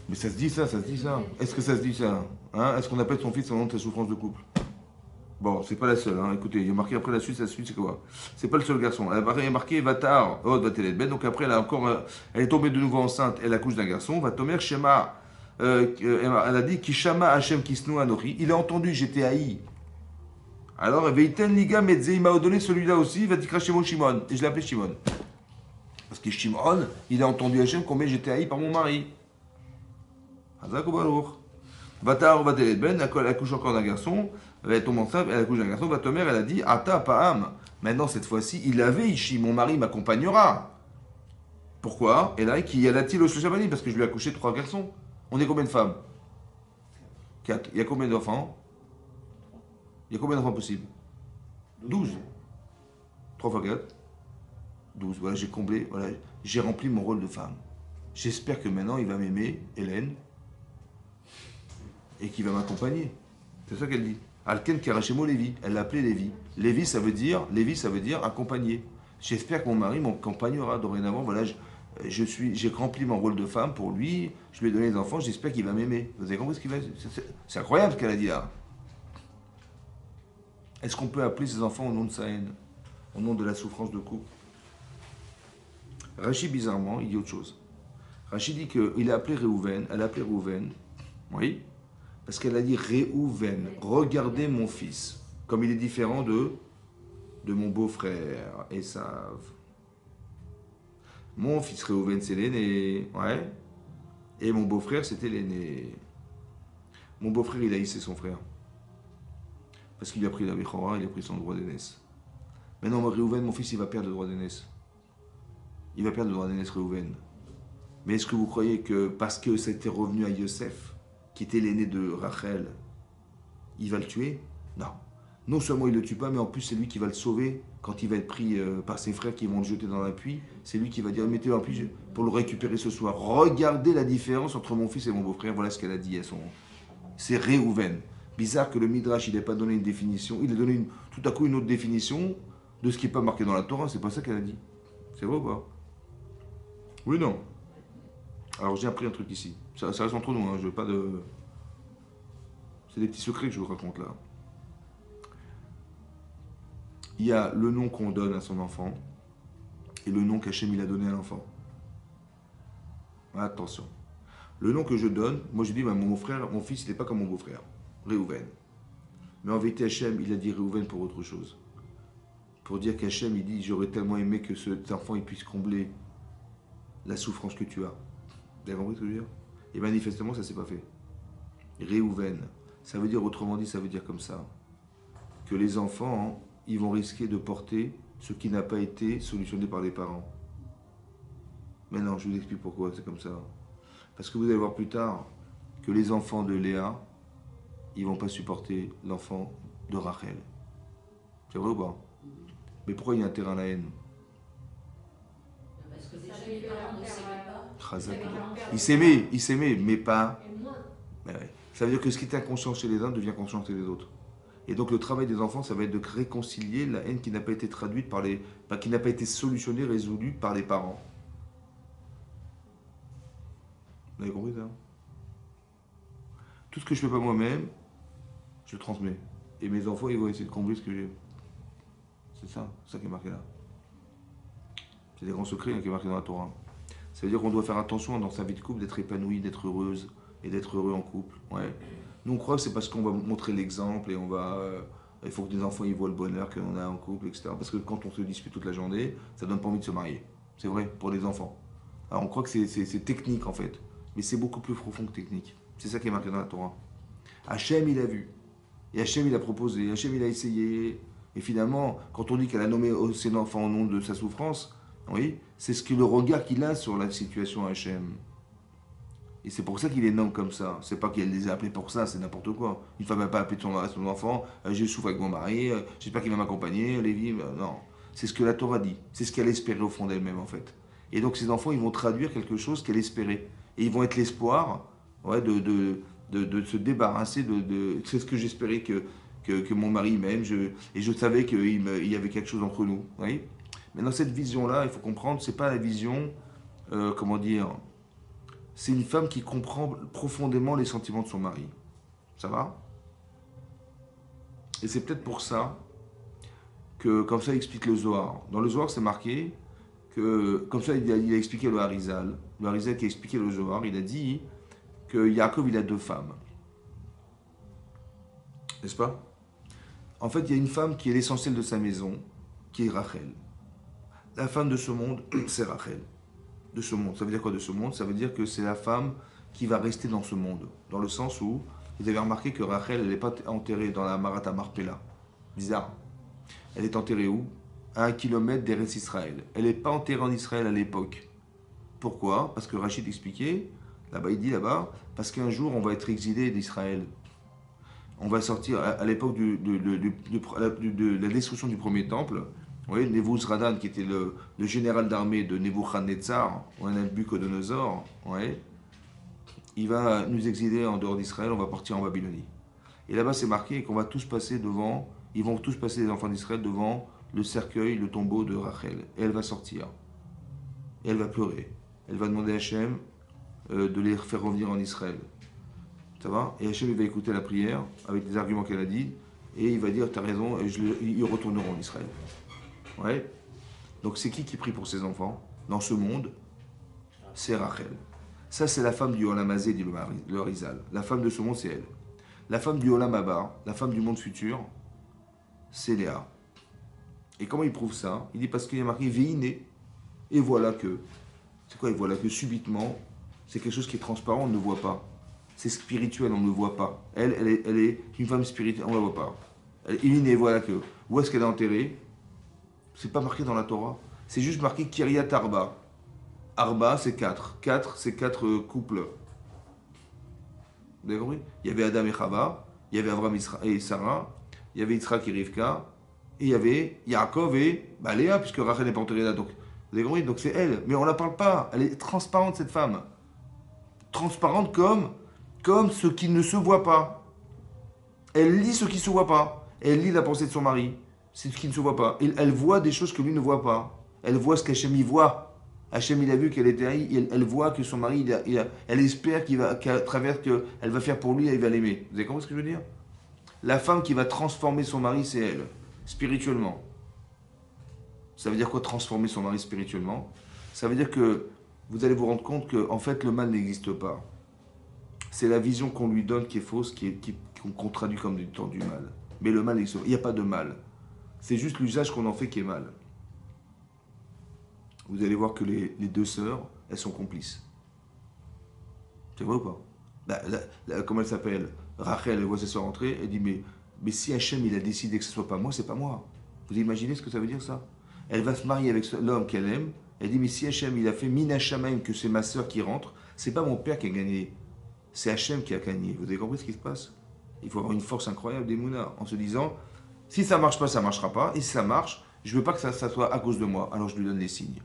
Mais ça se dit ça, Est-ce que ça se dit ça? Hein? Est-ce qu'on appelle son fils au nom de sa souffrance de couple? Bon, c'est pas la seule, hein. Écoutez, il y a marqué après la suite, c'est quoi? C'est pas le seul garçon. Elle a marqué Vatar, Vatelet, donc après elle est tombée de nouveau enceinte, elle accouche d'un garçon, Vatomer Shema, elle a dit Kishama Hachem Kisnu Anori, il a entendu, j'étais haï. Alors, Veiten Liga Medze, il m'a donné celui-là aussi, Vatikra Shemo Shimon, et je l'ai appelé Shimon. Parce que Shimon, il a entendu Hachem combien j'étais haï par mon mari. Vatar Vatelet Ben, elle accouche encore d'un garçon, elle tombe enceinte, elle accouche d'un garçon, Vatomer, elle a dit Ata Pa'am. Maintenant, cette fois-ci, il avait Ishi, mon mari m'accompagnera. Pourquoi? Et là, qui y a-t-il au Shoshabani? Parce que je lui ai accouché 3 garçons. On est combien de femmes? 4. Il y a combien d'enfants? Il y a combien d'enfants possibles? 12. 3 fois 4. 12. Voilà, j'ai comblé, voilà, j'ai rempli mon rôle de femme. J'espère que maintenant, il va m'aimer, Hélène, et qu'il va m'accompagner. C'est ça qu'elle dit. Alken Karachemo Lévi. Elle l'a appelé Lévi. Lévi, ça veut dire accompagner. J'espère que mon mari m'accompagnera dorénavant. Voilà, j'ai rempli mon rôle de femme pour lui. Je lui ai donné des enfants. J'espère qu'il va m'aimer. Vous avez compris ce qu'il va? C'est incroyable ce qu'elle a dit là. Est-ce qu'on peut appeler ses enfants au nom de sa haine, au nom de la souffrance de couple? Rachid, bizarrement, il dit autre chose. Rachid dit qu'il a appelé Réhouven. Elle a appelé Réhouven. Oui. Parce qu'elle a dit Réhouven, regardez mon fils, comme il est différent de mon beau-frère, Esav. Mon fils Réhouven, c'est l'aîné, ouais. Et mon beau-frère, c'était l'aîné. Mon beau-frère, il a haïssé son frère. Parce qu'il a pris la Bechora, il a pris son droit d'aînesse. Maintenant, Réhouven, mon fils, il va perdre le droit d'aînesse. Il va perdre le droit d'aînesse, Réhouven. Mais est-ce que vous croyez que parce que c'était revenu à Yosef, qui était l'aîné de Rachel, il va le tuer? Non. Non seulement il ne le tue pas, mais en plus c'est lui qui va le sauver quand il va être pris par ses frères qui vont le jeter dans la puits. C'est lui qui va dire mettez-le en puits pour le récupérer ce soir. Regardez la différence entre mon fils et mon beau-frère. Voilà ce qu'elle a dit. C'est Réhouven. Bizarre que le Midrash il n'ait pas donné une définition. Il a donné tout à coup une autre définition de ce qui n'est pas marqué dans la Torah. C'est pas ça qu'elle a dit. C'est vrai ou pas? Oui, non. Alors j'ai appris un truc ici. Ça reste entre nous, hein. Je veux pas de... C'est des petits secrets que je vous raconte là. Il y a le nom qu'on donne à son enfant et le nom qu'Hachem il a donné à l'enfant. Attention. Le nom que je donne, moi je dis, bah, mon frère, mon fils, il n'est pas comme mon beau-frère, Réhouven. Mais en vérité, Hachem, il a dit Réhouven pour autre chose. Pour dire qu'Hachem, il dit, j'aurais tellement aimé que cet enfant, il puisse combler la souffrance que tu as. Vous avez compris ce que je veux dire? Et manifestement, ça ne s'est pas fait. Réhouven, ça veut dire, autrement dit, ça veut dire comme ça, que les enfants, ils vont risquer de porter ce qui n'a pas été solutionné par les parents. Maintenant, je vous explique pourquoi c'est comme ça. Parce que vous allez voir plus tard que les enfants de Léa, ils ne vont pas supporter l'enfant de Rachel. C'est vrai ou pas? Mais pourquoi il y a un terrain à la haine? Parce que déjà les parents ne s'aimaient pas. Ils s'aimaient, mais pas. Mais ouais. Ça veut dire que ce qui est inconscient chez les uns devient conscient chez les autres. Et donc le travail des enfants, ça va être de réconcilier la haine qui n'a pas été traduite par les, qui n'a pas été solutionnée, résolue par les parents. Vous avez compris ça? Tout ce que je fais pas moi-même, je le transmets. Et mes enfants, ils vont essayer de combler ce que j'ai. C'est ça qui est marqué là. C'est des grands secrets qui est marqué dans la Torah. Ça veut dire qu'on doit faire attention dans sa vie de couple d'être épanoui, d'être heureuse et d'être heureux en couple. Ouais. Nous on croit que c'est parce qu'on va montrer l'exemple et on va. Il faut que les enfants ils voient le bonheur qu'on a en couple, etc. Parce que quand on se dispute toute la journée, ça donne pas envie de se marier. C'est vrai pour les enfants. Alors on croit que c'est technique en fait, mais c'est beaucoup plus profond que technique. C'est ça qui est marqué dans la Torah. Hachem il a vu, et Hachem il a proposé, Hachem il a essayé, et finalement quand on dit qu'elle a nommé ses enfants au nom de sa souffrance, oui, c'est ce que le regard qu'il a sur la situation Hachem. Et c'est pour ça qu'il les nomme comme ça. C'est pas qu'elle les a appelés pour ça, c'est n'importe quoi. Une femme n'a pas appelé son enfant, je souffre avec mon mari, j'espère qu'il va m'accompagner, Lévi, non. C'est ce que la Torah dit, c'est ce qu'elle espérait au fond d'elle-même en fait. Et donc ces enfants, ils vont traduire quelque chose qu'elle espérait. Et ils vont être l'espoir de se débarrasser c'est ce que j'espérais que mon mari m'aime, et je savais qu'il y avait quelque chose entre nous. Oui. Mais dans cette vision-là, il faut comprendre, c'est pas la vision, comment dire, c'est une femme qui comprend profondément les sentiments de son mari. Ça va? Et c'est peut-être pour ça que, comme ça, il explique le Zohar. Dans le Zohar, c'est marqué que, comme ça, il a expliqué le Harizal. Le Harizal qui a expliqué le Zohar, il a dit que Yaakov, il a 2 femmes. N'est-ce pas? En fait, il y a une femme qui est l'essentiel de sa maison, qui est Rachel. La femme de ce monde, c'est Rachel. De ce monde. Ça veut dire quoi de ce monde? Ça veut dire que c'est la femme qui va rester dans ce monde. Dans le sens où, vous avez remarqué que Rachel, elle n'est pas enterrée dans la Marat Marpella. Bizarre. Elle est enterrée où? À 1 kilomètre d'Eretz Israël. Elle n'est pas enterrée en Israël à l'époque. Pourquoi? Parce que Rachid expliquait, là-bas il dit là-bas, parce qu'un jour on va être exilé d'Israël. On va sortir à l'époque de la destruction du premier temple. Vous voyez, Nebuzaradan, qui était le général d'armée de Nebuchadnezzar, ou un Nabucodonosor, ouais, il va nous exiler en dehors d'Israël, on va partir en Babylonie. Et là-bas, c'est marqué qu'on va tous passer devant, ils vont tous passer, les enfants d'Israël, devant le cercueil, le tombeau de Rachel. Et elle va sortir. Et elle va pleurer. Elle va demander à Hachem de les faire revenir en Israël. Ça va? Et Hachem, il va écouter la prière avec les arguments qu'elle a dit, et il va dire, t'as raison, et ils retourneront en Israël. Ouais. Donc c'est qui prie pour ses enfants dans ce monde? C'est Rachel. Ça c'est la femme du Olam Hazé, dit le Harizal. La femme de ce monde, c'est elle. La femme du Olam Haba, la femme du monde futur, c'est Léa. Et comment il prouve ça? Il dit parce qu'il y a marqué Veine, et voilà que. C'est quoi? Et voilà que subitement, c'est quelque chose qui est transparent, on ne le voit pas. C'est spirituel, on ne le voit pas. Elle est une femme spirituelle, on ne la voit pas. Veine, et voilà que. Où est-ce qu'elle est enterrée? C'est pas marqué dans la Torah. C'est juste marqué Kiryat Arba. Arba, c'est 4. 4, c'est 4 couples. Vous avez compris? Il y avait Adam et Chava, il y avait Abraham et Sarah, il y avait Yitzhak et Rivka, et il y avait Yaakov et Léa, puisque Rachel n'est pas enterrée là. Donc, vous avez compris? Donc c'est elle. Mais on ne la parle pas. Elle est transparente, cette femme. Transparente comme ce qui ne se voit pas. Elle lit ce qui ne se voit pas. Elle lit la pensée de son mari. C'est ce qui ne se voit pas. Elle voit des choses que lui ne voit pas. Elle voit ce qu'Hachem y voit. Hachem il a vu qu'elle était haïe. Elle voit que son mari, elle espère qu'à travers qu'elle va faire pour lui, elle va l'aimer. Vous avez compris ce que je veux dire? La femme qui va transformer son mari, c'est elle, spirituellement. Ça veut dire quoi transformer son mari spirituellement? Ça veut dire que vous allez vous rendre compte que en fait le mal n'existe pas. C'est la vision qu'on lui donne qui est fausse, qu'on traduit comme du temps du mal. Mais le mal, il n'y a pas de mal. C'est juste l'usage qu'on en fait qui est mal. Vous allez voir que les deux sœurs, elles sont complices. C'est vrai ou pas? Comment elle s'appelle? Rachel, elle voit sa sœur entrer, elle dit mais si Hachem il a décidé que ce soit pas moi, c'est pas moi. Vous imaginez ce que ça veut dire ça? Elle va se marier avec l'homme qu'elle aime, elle dit mais si Hachem il a fait Mina Shamaim que c'est ma sœur qui rentre, c'est pas mon père qui a gagné, c'est Hachem qui a gagné. Vous avez compris ce qui se passe? Il faut avoir une force incroyable d'Emouna en se disant si ça marche pas, ça marchera pas, et si ça marche, je veux pas que ça soit à cause de moi, alors je lui donne les signes.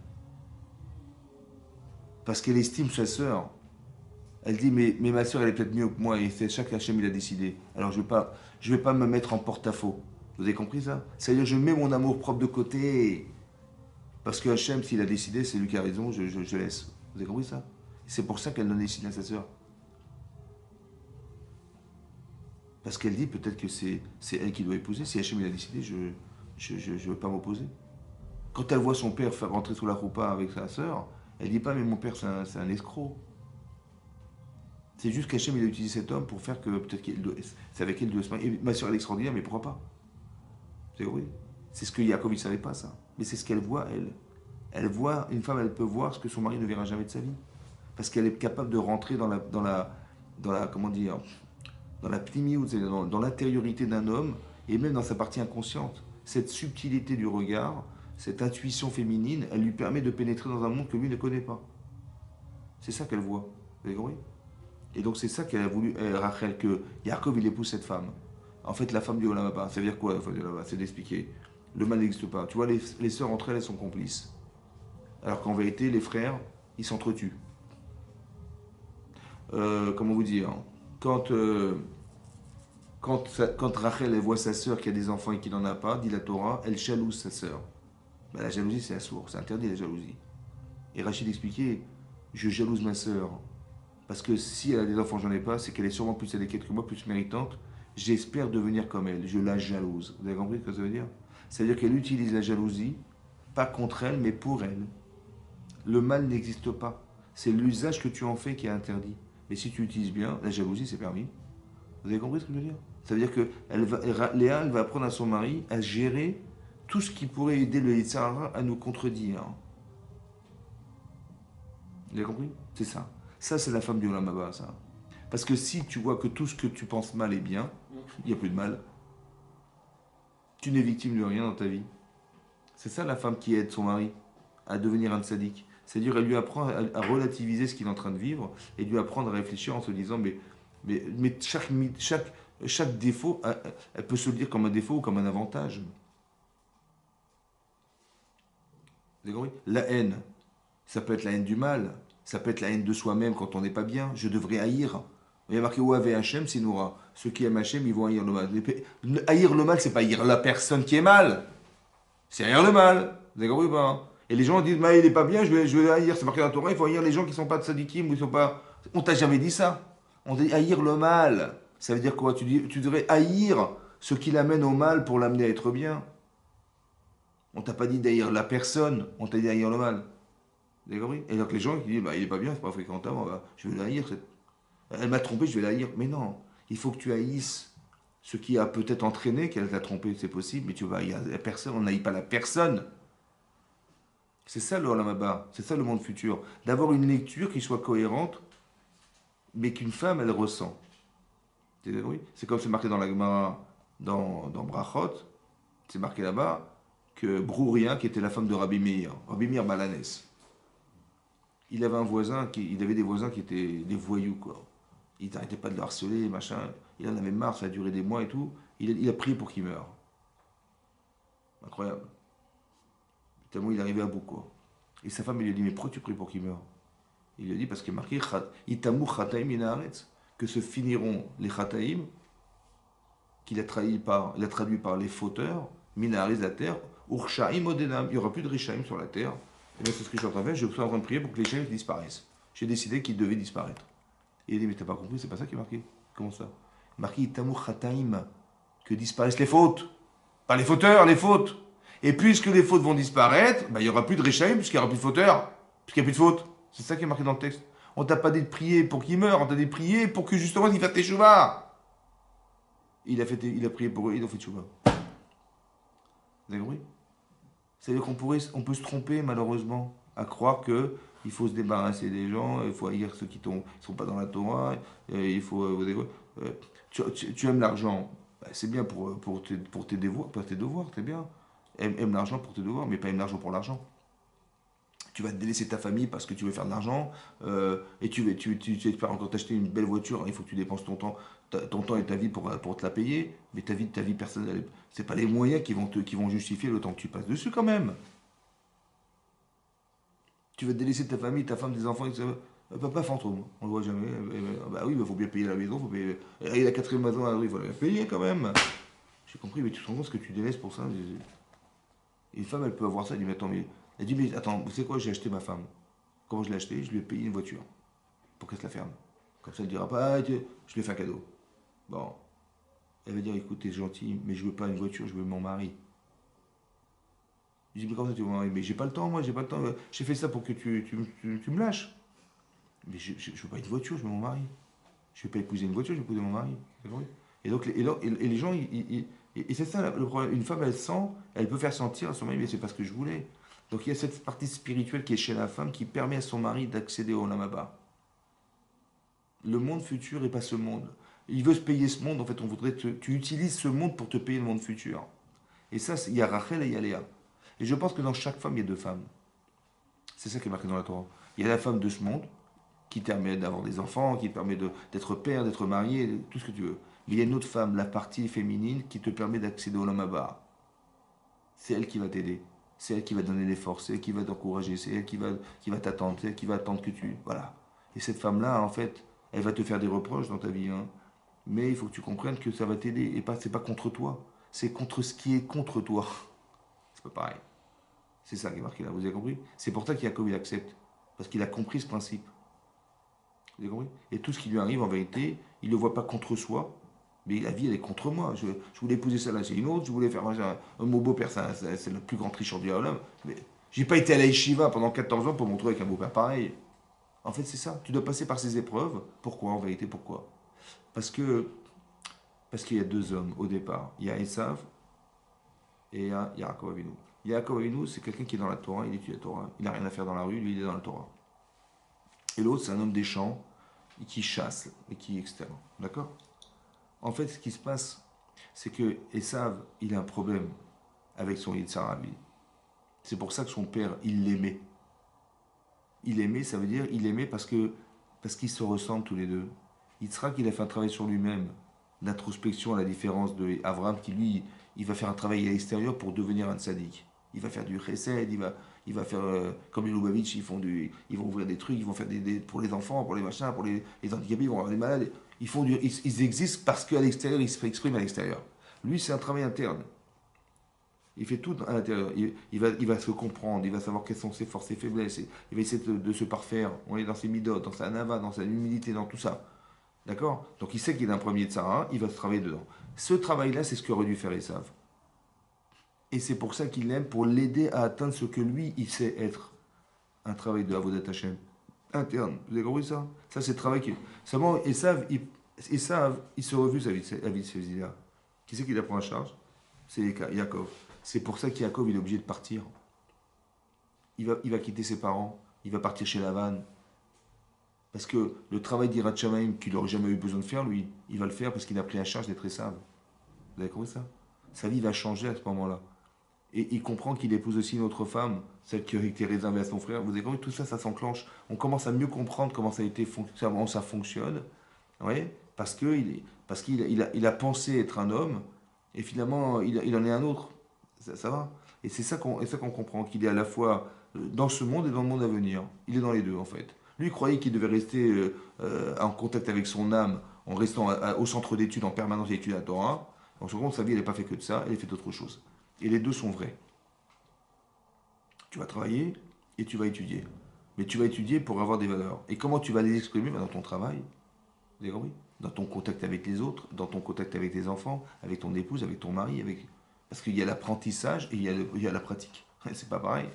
Parce qu'elle estime sa sœur. Elle dit mais ma soeur elle est peut-être mieux que moi et c'est chaque Hachem il a décidé. Alors je vais pas me mettre en porte-à-faux. Vous avez compris ça? C'est-à-dire je mets mon amour propre de côté. Parce que Hachem s'il a décidé c'est lui qui a raison, je laisse. Vous avez compris ça? C'est pour ça qu'elle donne les signes à sa soeur. Parce qu'elle dit peut-être que c'est elle qui doit épouser. Si Hachem il a décidé, je ne veux pas m'opposer. Quand elle voit son père faire rentrer sous la roupa avec sa soeur, elle dit pas mais mon père c'est un escroc. C'est juste qu'Hachem il a utilisé cet homme pour faire que peut-être c'est avec elle de se marier. Ma soeur elle est extraordinaire, mais pourquoi pas? C'est vrai. C'est ce que Yaakov il savait pas ça. Mais c'est ce qu'elle voit elle. Elle voit, une femme elle peut voir ce que son mari ne verra jamais de sa vie. Parce qu'elle est capable de rentrer dans la comment dire, dans la pnimiout, dans l'intériorité d'un homme, et même dans sa partie inconsciente. Cette subtilité du regard, cette intuition féminine, elle lui permet de pénétrer dans un monde que lui ne connaît pas. C'est ça qu'elle voit. Vous avez compris? Et donc c'est ça qu'elle a voulu, Rachel, que Yaakov il épouse cette femme. En fait, la femme du Olam Haba, ça veut dire quoi la femme du Olam Haba? C'est d'expliquer. Le mal n'existe pas. Tu vois, les sœurs entre elles sont complices. Alors qu'en vérité, les frères, ils s'entretuent. Comment vous dire? Quand Rachel elle voit sa sœur qui a des enfants et qui n'en a pas, dit la Torah, elle jalouse sa sœur. Ben, la jalousie, c'est assourd, c'est interdit la jalousie. Et Rachid expliquait, je jalouse ma sœur. Parce que si elle a des enfants, j'en ai pas, c'est qu'elle est sûrement plus éduquée que moi, plus méritante. J'espère devenir comme elle. Je la jalouse. Vous avez compris ce que ça veut dire? C'est-à-dire qu'elle utilise la jalousie, pas contre elle, mais pour elle. Le mal n'existe pas. C'est l'usage que tu en fais qui est interdit. Mais si tu utilises bien, la jalousie, c'est permis. Vous avez compris ce que je veux dire? Ça veut dire que Léa, elle va apprendre à son mari à gérer tout ce qui pourrait aider le Yitzhara à nous contredire. Vous avez compris? C'est ça. Ça, c'est la femme du Olam Haba, ça. Parce que si tu vois que tout ce que tu penses mal est bien, il n'y a plus de mal. Tu n'es victime de rien dans ta vie. C'est ça la femme qui aide son mari à devenir un tzaddik. C'est-à-dire, elle lui apprend à relativiser ce qu'il est en train de vivre et lui apprendre à réfléchir en se disant, mais chaque défaut, elle peut se le dire comme un défaut ou comme un avantage. Vous avez compris? La haine, ça peut être la haine du mal. Ça peut être la haine de soi-même quand on n'est pas bien. Je devrais haïr. Il y a marqué Ouave Hachem, Sinoura. Ceux qui aiment Hachem, ils vont haïr le mal. Haïr le mal, c'est pas haïr la personne qui est mal. C'est haïr le mal. Vous avez compris ou pas? Et les gens disent, mais il n'est pas bien, je vais haïr. C'est marqué dans la Torah, il faut haïr les gens qui ne sont pas de tzadikim ou ils sont pas. On t'a jamais dit ça. On dit haïr le mal. Ça veut dire quoi? Tu devrais haïr ce qui l'amène au mal pour l'amener à être bien. On t'a pas dit d'haïr la personne, on t'a dit haïr le mal. Vous avez compris? Et donc les gens qui disent, il est pas bien, c'est pas fréquentable, je vais la haïr. Elle m'a trompé, je vais la haïr. Mais non, il faut que tu haïsses ce qui a peut-être entraîné qu'elle t'a trompé, c'est possible, mais tu vas haïr la personne, on n'haït pas la personne. C'est ça le Olam Haba, c'est ça le monde futur. D'avoir une lecture qui soit cohérente, mais qu'une femme, elle ressent. C'est comme c'est marqué dans la Gemara, dans Brachot, c'est marqué là-bas, que Brouria, qui était la femme de Rabbi Meir Balanès, il avait des voisins qui étaient des voyous, quoi. Il n'arrêtait pas de le harceler, machin. Il en avait marre, ça a duré des mois et tout. Il a prié pour qu'il meure. Incroyable. Tellement il arrivait à bout, quoi. Et sa femme, elle lui a dit, mais pourquoi tu pries pour qu'il meure? Il lui a dit, parce qu'il est marqué, Itamu chataim minaretz, que se finiront les chataim, qu'il a traduit par les fauteurs, minaretz la terre, urshaim odenam, il n'y aura plus de rishaim sur la terre. Et bien c'est ce que je suis en train de faire, je suis en train de prier pour que les rishaim disparaissent. J'ai décidé qu'ils devaient disparaître. Et il a dit, mais t'as pas compris, c'est pas ça qui est marqué. Comment ça? Marqué Itamu chataim, que disparaissent les fautes. Pas les fauteurs, les fautes. Et puisque les fautes vont disparaître, il n'y aura plus de rishaim, puisqu'il n'y aura plus de fauteurs, puisqu'il n'y a plus de fautes. C'est ça qui est marqué dans le texte. On t'a pas dit de prier pour qu'il meure, on t'a dit de prier pour que justement il fasse tes chouva. Il a prié pour eux, ils ont fait chouva. Vous avez compris? C'est-à-dire on peut se tromper malheureusement à croire que il faut se débarrasser des gens, il faut haïr ceux qui ne sont pas dans la Torah, il faut... tu aimes l'argent, bah, c'est bien pour tes devoirs, c'est bien. Aime l'argent pour tes devoirs, mais pas aime l'argent pour l'argent. Tu vas te délaisser ta famille parce que tu veux faire de l'argent, et tu espères encore t'acheter une belle voiture, il faut que tu dépenses ton temps et ta vie pour te la payer, mais ta vie personnelle, c'est pas les moyens qui vont justifier le temps que tu passes dessus quand même. Tu vas te délaisser ta famille, ta femme, tes enfants, etc. Papa fantôme, on le voit jamais. Bah oui, il faut bien payer la maison, faut payer. Et la quatrième maison à la rue, il faut la payer quand même. J'ai compris, mais tu te rends compte ce que tu délaisses pour ça? Une femme, elle peut avoir ça, elle dit, mais attends, vous savez quoi, j'ai acheté ma femme. Comment je l'ai acheté? Je lui ai payé une voiture. Pour qu'elle se la ferme. Comme ça, elle ne dira pas, je lui ai fait un cadeau. Bon. Elle va dire, écoute, t'es gentil, mais je veux pas une voiture, je veux mon mari. Je dis, mais comment ça tu veux mon mari? Mais j'ai pas le temps, moi, j'ai pas le temps. J'ai fait ça pour que tu me lâches. Mais je veux pas une voiture, je veux mon mari. Je vais pas épouser une voiture, je vais épouser mon mari. Et donc, les gens, et c'est ça le problème. Une femme, elle peut faire sentir à son mari, mais c'est pas ce que je voulais. Donc il y a cette partie spirituelle qui est chez la femme qui permet à son mari d'accéder au Olam Haba. Le monde futur n'est pas ce monde. Il veut se payer ce monde, en fait, tu utilises ce monde pour te payer le monde futur. Et ça, il y a Rachel et il y a Léa. Et je pense que dans chaque femme, il y a deux femmes. C'est ça qui est marqué dans la Torah. Il y a la femme de ce monde, qui te permet d'avoir des enfants, qui te permet d'être père, d'être marié, tout ce que tu veux. Mais il y a une autre femme, la partie féminine, qui te permet d'accéder au Olam Haba. C'est elle qui va t'aider. C'est elle qui va donner les forces, c'est elle qui va t'encourager, c'est elle qui va t'attendre, c'est elle qui va attendre que tu... Voilà. Et cette femme-là, en fait, elle va te faire des reproches dans ta vie. Hein. Mais il faut que tu comprennes que ça va t'aider. Et c'est pas contre toi. C'est contre ce qui est contre toi. C'est pas pareil. C'est ça qui est marqué là. Vous avez compris? C'est pour ça qu'Yaakov il accepte. Parce qu'il a compris ce principe. Vous avez compris? Et tout ce qui lui arrive, en vérité, il ne le voit pas contre soi. Mais la vie, elle est contre moi. Je voulais épouser celle-là, c'est une autre. Je voulais faire un mot beau-père, c'est le plus grand tricheur du Olam. Mais j'ai pas été à la yeshiva pendant 14 ans pour me retrouver avec un beau-père pareil. En fait, c'est ça. Tu dois passer par ces épreuves. Pourquoi, en vérité, pourquoi? Parce qu'il y a deux hommes au départ. Il y a Esav et il y a Yaakov Avinu. Yaakov Avinu, c'est quelqu'un qui est dans la Torah, il étudie la Torah. Il n'a rien à faire dans la rue, lui, il est dans la Torah. Et l'autre, c'est un homme des champs qui chasse et qui est externe. D'accord? En fait, ce qui se passe, c'est que Esav, il a un problème avec son Yitzhar Rabbi. C'est pour ça que son père, il l'aimait. Il l'aimait, ça veut dire, il l'aimait parce qu'ils se ressemblent tous les deux. Yitzhak, il a fait un travail sur lui-même, d'introspection, à la différence de Abraham, qui lui, il va faire un travail à l'extérieur pour devenir un tzaddik. Il va faire du chesed, il va faire comme les Lubavitch, ils vont ouvrir des trucs, ils vont faire pour les enfants, pour les machins, pour les handicapés, ils vont avoir des malades. Ils existent parce qu'à l'extérieur, ils s'expriment à l'extérieur. Lui, c'est un travail interne. Il fait tout à l'intérieur. Il va se comprendre, il va savoir quelles sont ses forces et faiblesses. Il va essayer de se parfaire. On est dans ses midotes, dans sa anava, dans sa humilité, dans tout ça. D'accord? Donc il sait qu'il est un premier tsara, il va se travailler dedans. Ce travail-là, c'est ce qu'aurait dû faire Esav. Et c'est pour ça qu'il l'aime, pour l'aider à atteindre ce que lui, il sait être. Un travail de Avodat Hashem interne. Vous avez compris ça? Ça, c'est le travail qui... Seulement, Esav, il se refuse à vivre ses idées. Qui c'est qui la prend en charge? C'est Yaakov. C'est pour ça qu'Yaakov, il est obligé de partir. Il va quitter ses parents, il va partir chez Lavan. Parce que le travail d'Irat Shamaim, qu'il n'aurait jamais eu besoin de faire, lui, il va le faire parce qu'il a pris en charge d'être Esav. Vous avez compris ça? Sa vie va changer à ce moment-là. Et il comprend qu'il épouse aussi une autre femme, celle qui a été réservée à son frère. Vous avez compris, tout ça, ça s'enclenche. On commence à mieux comprendre comment ça fonctionne. Oui, parce qu'il a pensé être un homme, et finalement, il en est un autre. Ça va? Et c'est ça qu'on comprend, qu'il est à la fois dans ce monde et dans le monde à venir. Il est dans les deux, en fait. Lui, il croyait qu'il devait rester en contact avec son âme, en restant au centre d'études, en permanence d'études à Torah. En se compte, sa vie, elle n'est pas fait que de ça, elle est faite d'autre chose. Et les deux sont vrais. Tu vas travailler et tu vas étudier. Mais tu vas étudier pour avoir des valeurs. Et comment tu vas les exprimer? Dans ton travail. Vous avez compris? Dans ton contact avec les autres, dans ton contact avec tes enfants, avec ton épouse, avec ton mari. Parce qu'il y a l'apprentissage et il y a la pratique. C'est pas pareil.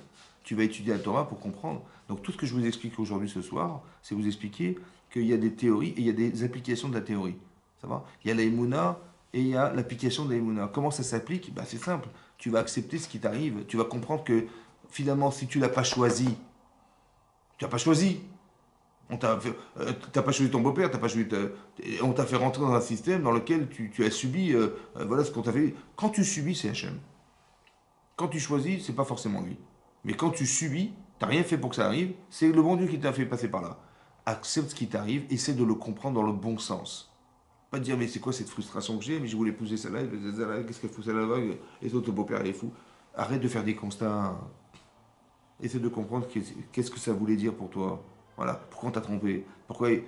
Tu vas étudier la Torah pour comprendre. Donc tout ce que je vous explique aujourd'hui ce soir, c'est vous expliquer qu'il y a des théories et il y a des applications de la théorie. Ça va? Il y a la Emouna et il y a l'application de la Emouna. Comment ça s'applique? C'est simple. Tu vas accepter ce qui t'arrive. Tu vas comprendre que finalement, si tu ne l'as pas choisi, tu n'as pas choisi. T'as pas choisi ton beau-père, on t'a fait rentrer dans un système dans lequel tu as subi, voilà ce qu'on t'a fait. Quand tu subis, c'est Hachem. Quand tu choisis, c'est pas forcément lui. Mais quand tu subis, t'as rien fait pour que ça arrive, c'est le bon Dieu qui t'a fait passer par là. Accepte ce qui t'arrive, essaie de le comprendre dans le bon sens. Pas te dire, mais c'est quoi cette frustration que j'ai, mais je voulais épouser celle-là, qu'est-ce qu'elle fout celle-là, et ton beau-père, il est fou. Arrête de faire des constats. Essaie de comprendre qu'est-ce que ça voulait dire pour toi. Voilà, pourquoi on t'a trompé?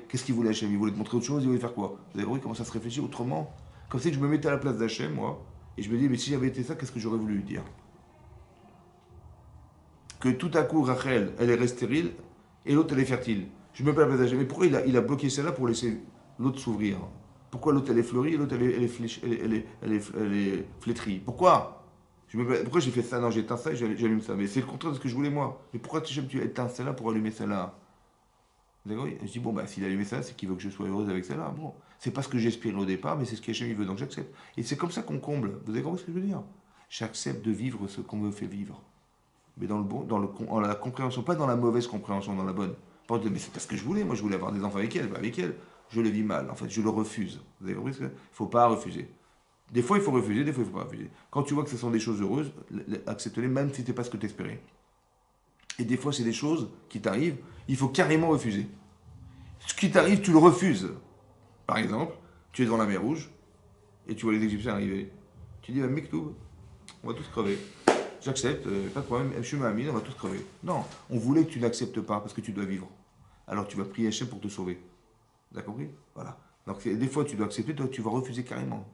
Qu'est-ce qu'il voulait Hachem? Il voulait te montrer autre chose, il voulait faire quoi? Vous avez compris comment ça se réfléchit autrement? Comme si je me mettais à la place d'Hachem, moi, et je me dis, mais si j'avais été ça, qu'est-ce que j'aurais voulu lui dire? Que tout à coup, Rachel, elle est restée stérile, et l'autre, elle est fertile. Je me mets pas à la place d'Hachem. Mais pourquoi il a bloqué celle-là pour laisser l'autre s'ouvrir? Pourquoi l'autre, elle est fleurie, et l'autre, elle est flétrie? Pourquoi? Pourquoi j'ai fait ça? Non, j'éteins ça et j'allume ça. Mais c'est le contraire de ce que je voulais moi. Mais pourquoi tu éteins celle-là pour allumer celle-là? D'accord? Je dis, s'il a allumé ça, c'est qu'il veut que je sois heureuse avec celle-là. Bon, c'est pas ce que j'espérais au départ, mais c'est ce qu'Hachem veut, donc j'accepte. Et c'est comme ça qu'on comble. Vous avez compris ce que je veux dire? J'accepte de vivre ce qu'on me fait vivre. Mais dans le bon, en la compréhension, pas dans la mauvaise compréhension, dans la bonne. Pas de, mais c'est parce que je voulais, moi je voulais avoir des enfants avec elle, je le vis mal, en fait, je le refuse. Vous avez compris ce que? Il ne faut pas refuser. Des fois il faut refuser, des fois il ne faut pas refuser. Quand tu vois que ce sont des choses heureuses, accepte-les même si ce n'était pas ce que tu espérais. Et des fois c'est des choses qui t'arrivent, il faut carrément refuser. Ce qui t'arrive, tu le refuses. Par exemple, tu es devant la mer Rouge, et tu vois les Égyptiens arriver. Tu dis, Mektoub, on va tous crever. J'accepte, pas de problème, je suis ma amie, on va tous crever. Non, on voulait que tu n'acceptes pas parce que tu dois vivre. Alors tu vas prier Hachem pour te sauver. Vous avez compris? Voilà. Donc des fois tu dois accepter, toi tu vas refuser carrément.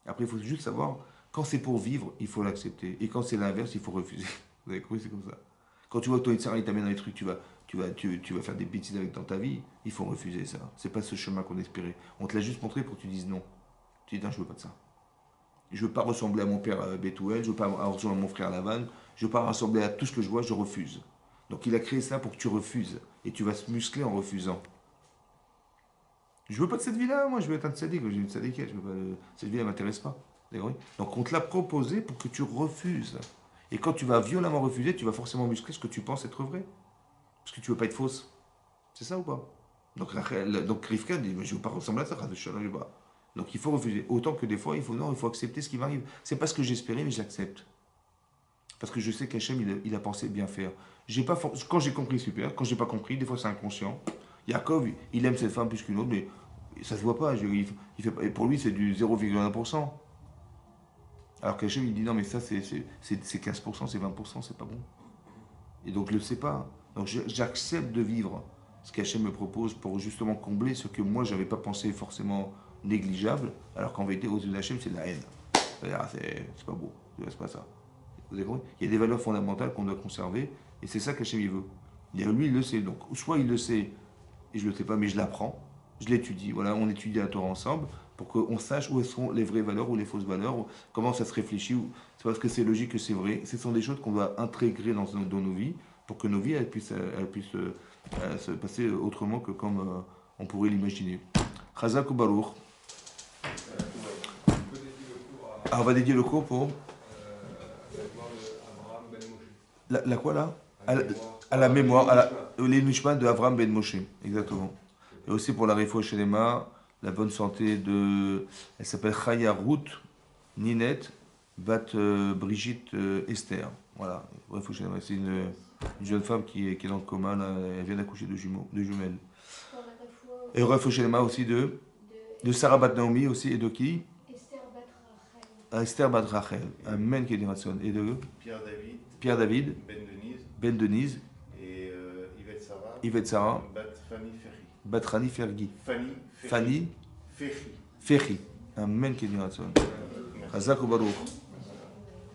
Après il faut juste savoir, quand c'est pour vivre, il faut l'accepter. Et quand c'est l'inverse, il faut refuser. Vous avez compris? C'est comme ça. Quand tu vois que ton Yitzhara il t'amène dans les trucs, tu vas faire des bêtises avec dans ta vie, il faut refuser ça. C'est pas ce chemin qu'on espérait. On te l'a juste montré pour que tu dises non. Tu dis non, je veux pas de ça. Je ne veux pas ressembler à mon père Bethuel, je ne veux pas ressembler à mon frère Lavan, je ne veux pas ressembler à tout ce que je vois, je refuse. Donc il a créé ça pour que tu refuses. Et tu vas se muscler en refusant. Je ne veux pas de cette vie-là, moi je veux être un tzaddik, j'ai une tzaddiké, cette vie-là ne m'intéresse pas. Donc on te l'a proposé pour que tu refuses. Et quand tu vas violemment refuser, tu vas forcément muscler ce que tu penses être vrai. Parce que tu ne veux pas être fausse. C'est ça ou pas? Donc Rivka dit, je ne veux pas ressembler à ça, je ne veux pas. Donc il faut refuser. Autant que des fois, il faut accepter ce qui m'arrive. C'est pas ce que j'espérais, mais j'accepte. Parce que je sais qu'Hachem, il a pensé bien faire. Quand j'ai compris, super. Quand j'ai pas compris, des fois c'est inconscient. Yaakov, il aime cette femme plus qu'une autre, mais ça se voit pas. Pour lui, c'est du 0,1%. Alors qu'Hachem, il dit non, mais ça, c'est 15%, c'est 20%, c'est pas bon. Et donc, je le sais pas. Donc, j'accepte de vivre ce qu'Hachem me propose pour justement combler ce que moi, j'avais pas pensé forcément négligeable, alors qu'en vérité, aux yeux d'Hachem, c'est de la haine. C'est pas beau, c'est pas ça. Vous avez compris? Il y a des valeurs fondamentales qu'on doit conserver, et c'est ça qu'Hachem il veut. Lui, il le sait, donc soit il le sait, et je le sais pas, mais je l'apprends, je l'étudie. Voilà, on étudie la Torah ensemble, pour qu'on sache où sont les vraies valeurs ou les fausses valeurs, comment ça se réfléchit, c'est parce que c'est logique que c'est vrai. Ce sont des choses qu'on doit intégrer dans nos vies, pour que nos vies elles puissent se passer autrement que comme on pourrait l'imaginer. Chazak ou Baruch. On va dédier le cours pour la quoi là? À la mémoire, les Nishma de Avraham ben Moshe, exactement. Et aussi pour la Refoua Shelema, la bonne santé de. Elle s'appelle Chaya Ruth Ninette Bat Brigitte Esther. Voilà, Refoua Shelema. C'est une jeune femme qui est dans le coma, là, elle vient d'accoucher de jumelles. Et Refoua Shelema aussi de Sarah Bat Naomi aussi, et de qui? Esther Bat Rachel, Amen Kedirasson. Et de Pierre David, Ben Denise, et Yvette Sarah, Bat Rani Fergi, Fanny Fergi, Amen Kedirasson. Chazak ou Baruch.